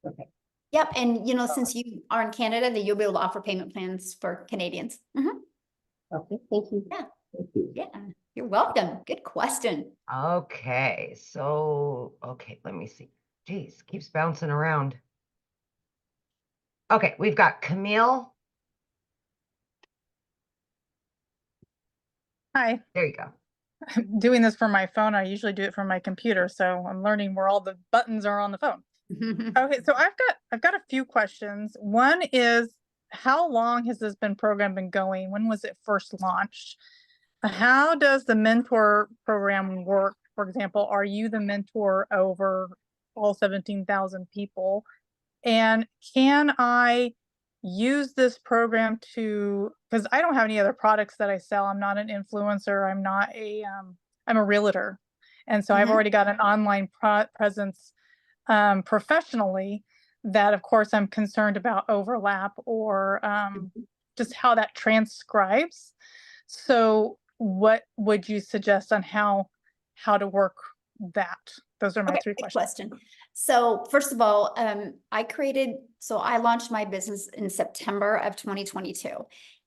Okay. Yep. And since you are in Canada, then you'll be able to offer payment plans for Canadians. Okay, thank you. Yeah. Thank you. Yeah. You're welcome. Good question. Okay, so, let me see. Geez, keeps bouncing around. Okay, we've got Camille. Hi. There you go. I'm doing this from my phone. I usually do it from my computer, so I'm learning where all the buttons are on the phone. Okay, so I've got a few questions. One is, how long has this program been going? When was it first launched? How does the mentor program work? For example, are you the mentor over all 17,000 people? And can I use this program because I don't have any other products that I sell. I'm not an influencer. I'm not I'm a realtor. And so I've already got an online presence professionally that, of course, I'm concerned about overlap or just how that transcribes. So what would you suggest on how to work that? Those are my 3 questions. Question. So first of all, I launched my business in September of 2022.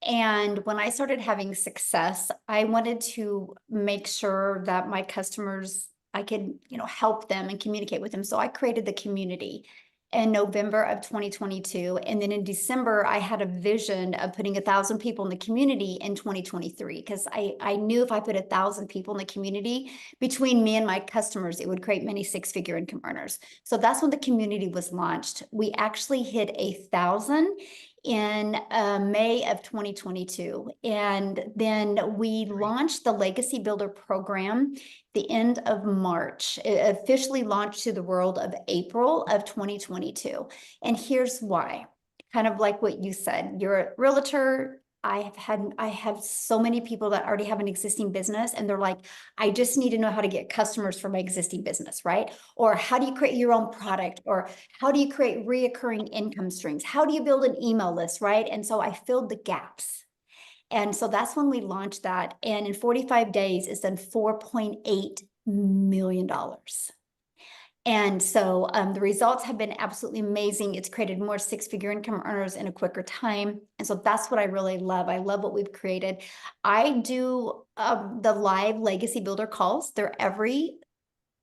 And when I started having success, I wanted to make sure that my customers, I could, help them and communicate with them. So I created the community in November of 2022. And then in December, I had a vision of putting 1,000 people in the community in 2023, because I knew if I put 1,000 people in the community between me and my customers, it would create many 6-figure income earners. So that's when the community was launched. We actually hit 1,000 in May of 2022. And then we launched the Legacy Builder program the end of March. It officially launched to the world of April of 2022. And here's why. Kind of like what you said, you're a realtor. I have so many people that already have an existing business, and they're like, I just need to know how to get customers for my existing business, right? Or how do you create your own product? Or how do you create reoccurring income streams? How do you build an email list, right? And so I filled the gaps. And so that's when we launched that. And in 45 days, it's done $4.8 million. And so the results have been absolutely amazing. It's created more 6-figure income earners in a quicker time. And so that's what I really love. I love what we've created. I do the live Legacy Builder calls. They're every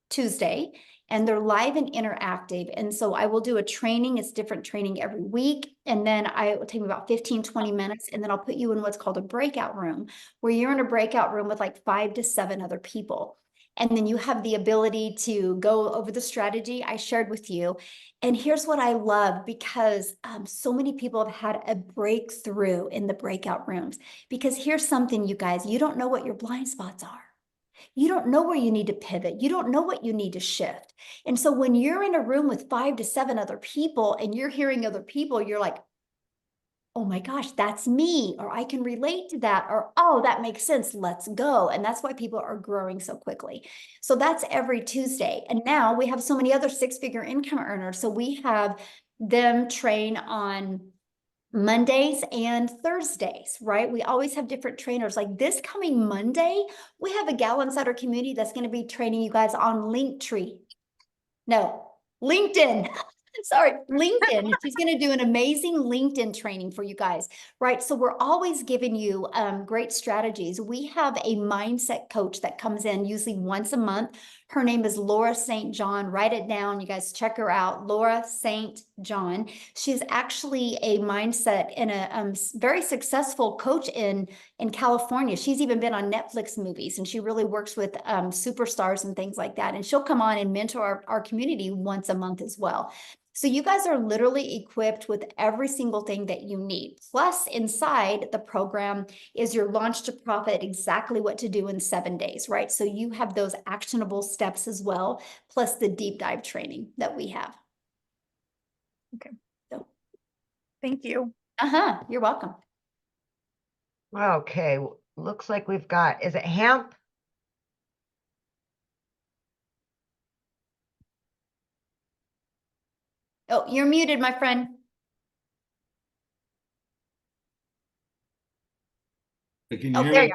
Tuesday, and they're live and interactive. And so I will do a training. It's different training every week. And then it will take me about 15, 20 minutes. And then I'll put you in what's called a breakout room, where you're in a breakout room with like 5 to 7 other people. And then you have the ability to go over the strategy I shared with you. And here's what I love, because so many people have had a breakthrough in the breakout rooms. Because here's something, you guys, you don't know what your blind spots are. You don't know where you need to pivot. You don't know what you need to shift. And so when you're in a room with 5 to 7 other people and you're hearing other people, you're like, oh my gosh, that's me, or I can relate to that, or, oh, that makes sense, let's go. And that's why people are growing so quickly. So that's every Tuesday. And now we have so many other 6-figure income earners. So we have them train on Mondays and Thursdays, right? We always have different trainers. Like this coming Monday, we have a gal inside our community that's going to be training you guys on Linktree. No, LinkedIn. Sorry, LinkedIn. She's going to do an amazing LinkedIn training for you guys, right? So we're always giving you great strategies. We have a mindset coach that comes in usually once a month. Her name is Laura St. John. Write it down. You guys check her out. Laura St. John. She's actually a mindset and a very successful coach in California. She's even been on Netflix movies, and she really works with superstars and things like that. And she'll come on and mentor our community once a month as well. So you guys are literally equipped with every single thing that you need. Plus, inside the program is your launch to profit, exactly what to do in 7 days, right? So you have those actionable steps as well, plus the deep dive training that we have. Okay. So, thank you. You're welcome. Okay, looks like we've got, is it Hemp? Oh, you're muted, my friend. Can you hear there me? you go.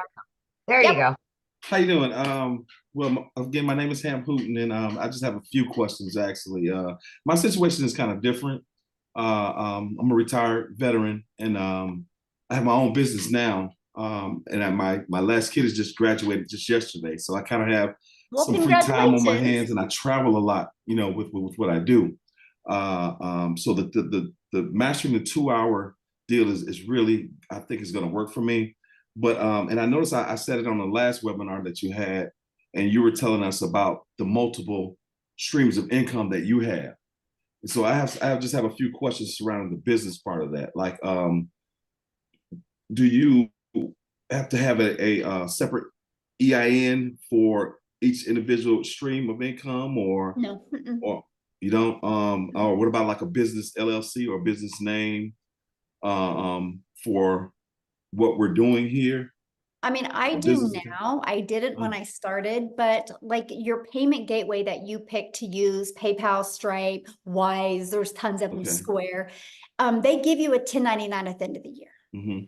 There you go. How you doing? Well, again, my name is Ham Hooten, and I just have a few questions actually. My situation is kind of different. I'm a retired veteran, and I have my own business now. And my last kid has just graduated just yesterday, so I kind of have some free time on my hands, and I travel a lot, you know, with what I do. So the mastering the 2-hour deal is really, I think, is going to work for me. But and I noticed I said it on the last webinar that you had, and you were telling us about the multiple streams of income that you have. And so I just have a few questions surrounding the business part of that. Like, do you have to have a separate EIN for each individual stream of income, or no, or you don't? Or what about like a business LLC or business name for what we're doing here? I mean, I do now. I didn't when I started, but like your payment gateway that you pick to use, PayPal, Stripe, Wise, there's tons of them, Square. They give you a 1099 at the end of the year.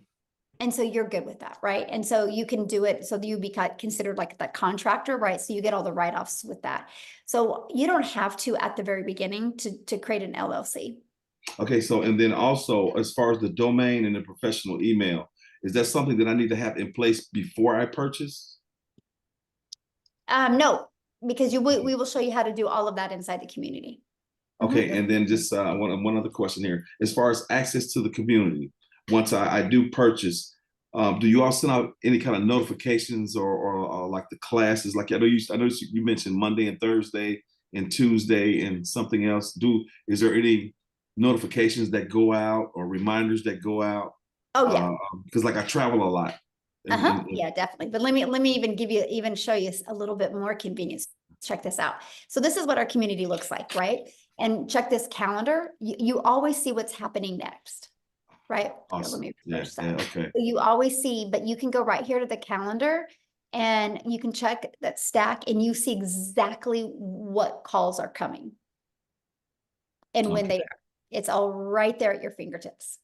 And so you're good with that, right? And so you can do it. So you be considered like the contractor, right? So you get all the write-offs with that. So you don't have to at the very beginning to create an LLC. Okay, so and then also as far as the domain and the professional email, is that something that I need to have in place before I purchase? No, because we will show you how to do all of that inside the community. Okay, and then just one other question here. As far as access to the community, once I do purchase, do you all send out any kind of notifications or like the classes? Like I know you mentioned Monday and Thursday and Tuesday and something else. Is there any notifications that go out or reminders that go out? Oh yeah, because like I travel a lot. Yeah, definitely. But let me even show you a little bit more convenience. Check this out. So this is what our community looks like, right? And check this calendar. You always see what's happening next, right? Awesome. Here, let me refresh that. Okay. So you always see, but you can go right here to the calendar and you can check that stack and you see exactly what calls are coming and when they are. It's all right there at your fingertips.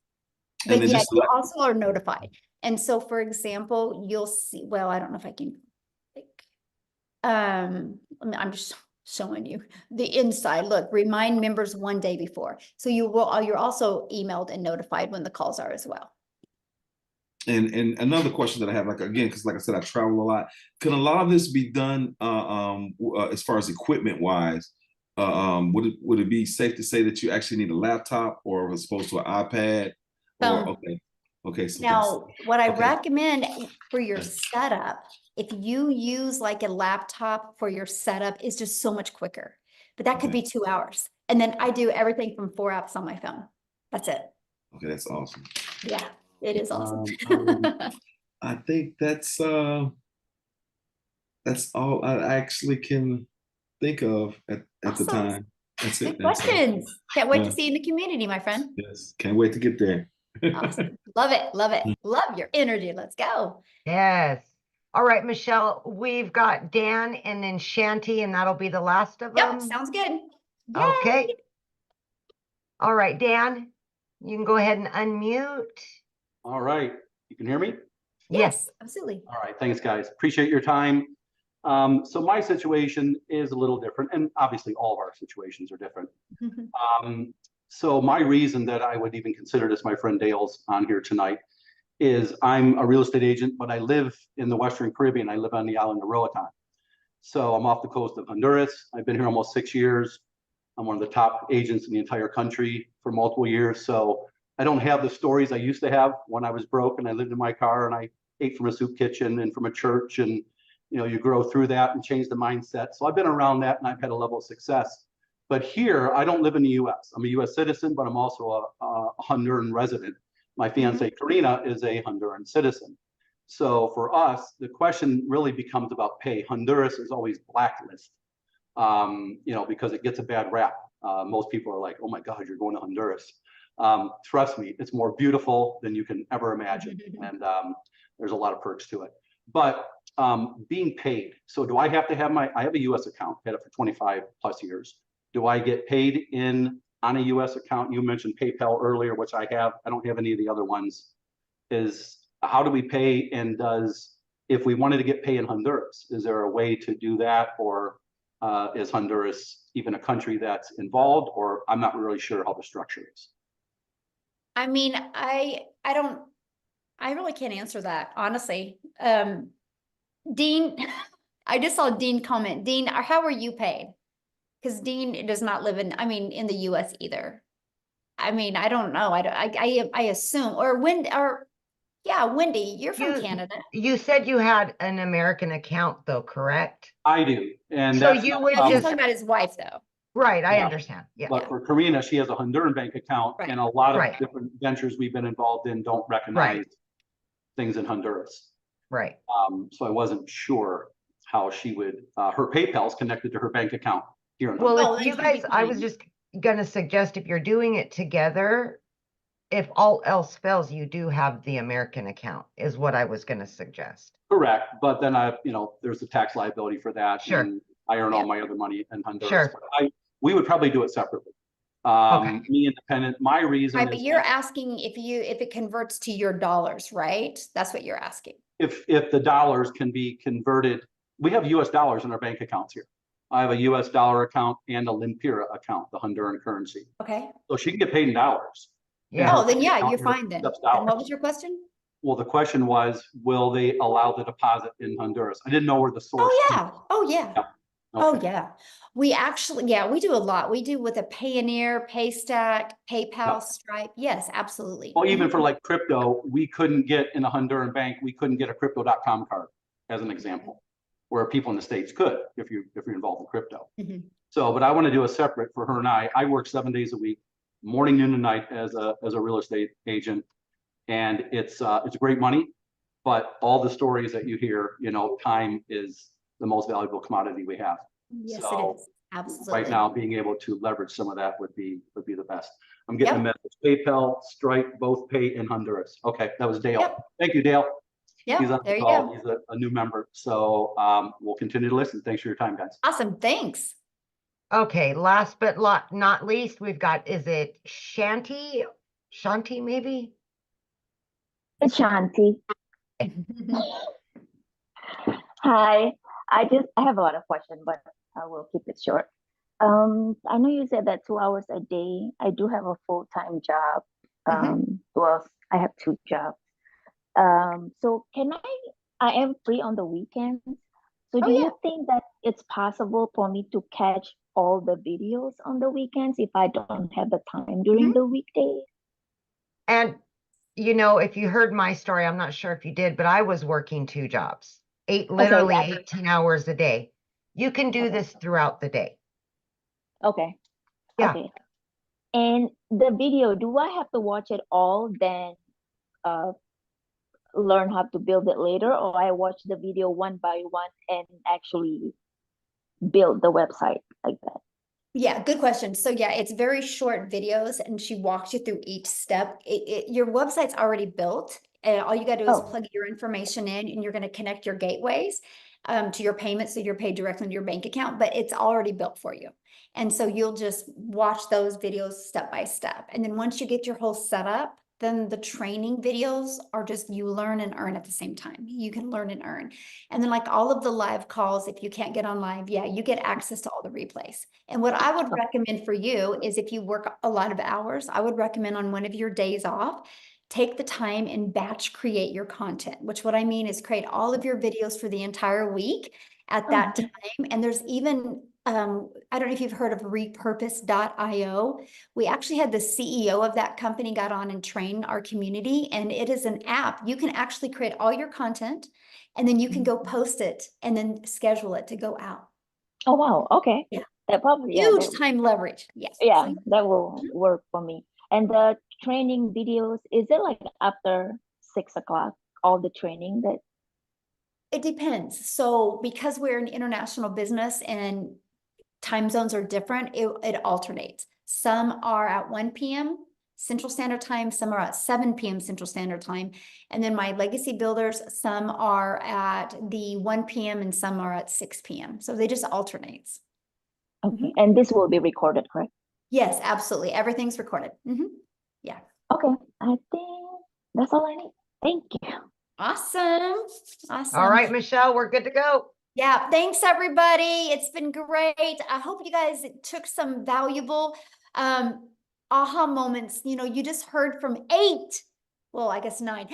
But yeah, you also are notified. And so, for example, you'll see, well, I don't know if I can, I'm just showing you the inside. Look, remind members 1 day before. So you're also emailed and notified when the calls are as well. And another question that I have, like again, because like I said, I travel a lot. Can a lot of this be done as far as equipment wise? Would it be safe to say that you actually need a laptop or as opposed to an iPad? Or okay. So now, what I recommend for your setup, if you use like a laptop for your setup, is just so much quicker. But that could be 2 hours. And then I do everything from 4 apps on my phone. That's it. Okay, that's awesome. Yeah, it is awesome. I think that's all I actually can think of at the time. That's it. Good questions. Can't wait to see you in the community, my friend. Yes, can't wait to get there. Awesome. Love it. Love it. Love your energy. Let's go. Yes. All right, Michelle, we've got Dan and then Shanti, and that'll be the last of them. Yep, sounds good. Okay. All right, Dan. You can go ahead and unmute. All right. You can hear me? Yes, absolutely. All right. Thanks, guys. Appreciate your time. So my situation is a little different, and obviously all of our situations are different. So my reason that I would even consider this, my friend Dale's on here tonight, is I'm a real estate agent, but I live in the Western Caribbean. I live on the island of Roatan. So I'm off the coast of Honduras. I've been here almost 6 years. I'm one of the top agents in the entire country for multiple years. So I don't have the stories I used to have when I was broke and I lived in my car and I ate from a soup kitchen and from a church, and you grow through that and change the mindset. So I've been around that and I've had a level of success. But here, I don't live in the US. I'm a US citizen, but I'm also a Honduran resident. My fiance, Karina, is a Honduran citizen. So for us, the question really becomes about pay. Honduras is always blacklisted, because it gets a bad rap. Most people are like, oh my God, you're going to Honduras. Trust me, it's more beautiful than you can ever imagine. And there's a lot of perks to it. But being paid. So do I have to have I have a US account, had it for 25 plus years. Do I get paid on a US account? You mentioned PayPal earlier, which I have. I don't have any of the other ones. How do we pay? And if we wanted to get paid in Honduras, is there a way to do that? Or is Honduras even a country that's involved? Or I'm not really sure how the structure is. I mean, I really can't answer that, honestly. Dean, I just saw Dean comment. Dean, how are you paid? Because Dean does not live in the US either. I mean, I don't know. I assume, Wendy, you're from Canada. You said you had an American account though, correct? I do. And so that's you would he's talking about his wife though. Right, I understand. Yeah. But for Karina, she has a Honduran bank account, and a lot of different ventures we've been involved in don't recognize things in Honduras. Right. So I wasn't sure how she would, her PayPal's connected to her bank account here in Honduras. Honduras. If you guys, I was just gonna suggest if you're doing it together, if all else fails, you do have the American account, is what I was gonna suggest. Correct, but then there's a tax liability for that. Sure. And I earn all my other money in Honduras. Sure. But we would probably do it separately. Me independent. My reason Right, is but you're asking if it converts to your dollars, right? That's what you're asking. If the dollars can be converted, we have US dollars in our bank accounts here. I have a US dollar account and a Lempira account, the Honduran currency. Okay. So she can get paid in dollars. Yeah. Oh, then yeah, you're fine then. And what was your question? Well, the question was, will they allow the deposit in Honduras? I didn't know where the source. Oh yeah. Oh yeah. Yeah. Okay. Oh yeah. We actually, we do a lot. We do with a Payoneer, Paystack, PayPal, Stripe. Yes, absolutely. Well, even for like crypto, we couldn't get in a Honduran bank, we couldn't get a crypto.com card, as an example, where people in the States could if you're involved in crypto. So, but I want to do a separate for her and I. I work 7 days a week, morning, noon, and night as a real estate agent, and it's great money, but all the stories that you hear, time is the most valuable commodity we have. Yes, so it is. Absolutely. Right now, being able to leverage some of that would be the best. I'm getting a message. PayPal, Stripe, both pay in Honduras. Okay, that was Dale. Thank you, Dale. Yeah, He's on there the you call. go. He's a new member. So we'll continue to listen. Thanks for your time, guys. Awesome. Thanks. Okay, last but not least, we've got, is it Shanti? Shanti, maybe? It's Shanti. Hi, I have a lot of questions, but I will keep it short. I know you said that 2 hours a day. I do have a full-time job. Well, I have 2 jobs. So I am free on the weekends. So do you think that it's possible for me to catch all the videos on the weekends if I don't have the time during the weekdays? And, if you heard my story, I'm not sure if you did, but I was working 2 jobs, literally 18 hours a day. You can do this throughout the day. Okay. Yeah. Okay. And the video, do I have to watch it all, then learn how to build it later, or I watch the video one by one and actually build the website like that? Yeah, good question. So yeah, it's very short videos and she walks you through each step. Your website's already built and all you got to do is plug your information in and you're going to connect your gateways. to your payment. So you're paid directly into your bank account, but it's already built for you. And so you'll just watch those videos step by step. And then once you get your whole setup, then the training videos are just you learn and earn at the same time. You can learn and earn. And then like all of the live calls, if you can't get on live, yeah, you get access to all the replays. And what I would recommend for you is if you work a lot of hours, I would recommend on one of your days off, take the time and batch create your content, which what I mean is create all of your videos for the entire week at that time. And there's even, I don't know if you've heard of repurpose.io. We actually had the CEO of that company got on and trained our community, and it is an app. You can actually create all your content and then you can go post it and then schedule it to go out. Oh, wow. Okay. Yeah. That probably, yeah, Huge that, time leverage. Yes. yeah, So, that will work for me. And the training videos, is it like after 6 o'clock, all the training that? it depends. So because we're an international business and time zones are different, it alternates. Some are at 1 p.m. Central Standard Time, some are at 7 p.m. Central Standard Time. And then my legacy builders, some are at the 1 p.m. and some are at 6 p.m. So they just alternates. Okay. And this will be recorded, correct? Yes, absolutely. Everything's recorded. Yeah. Okay. I think that's all I need. Thank you. Awesome. Awesome. All right, Michelle, we're good to go. Yeah, thanks everybody. It's been great. I hope you guys took some valuable aha moments. You know, you just heard from 8, well, I guess 9,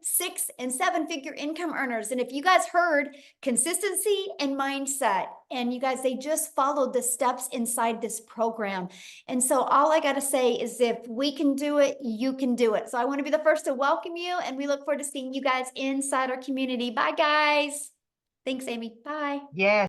6, and 7-figure income earners. And if you guys heard consistency and mindset, and you guys, they just followed the steps inside this program. And so all I got to say is if we can do it, you can do it. So I want to be the first to welcome you, and we look forward to seeing you guys inside our community. Bye, guys. Thanks, Amy. Bye. Yes.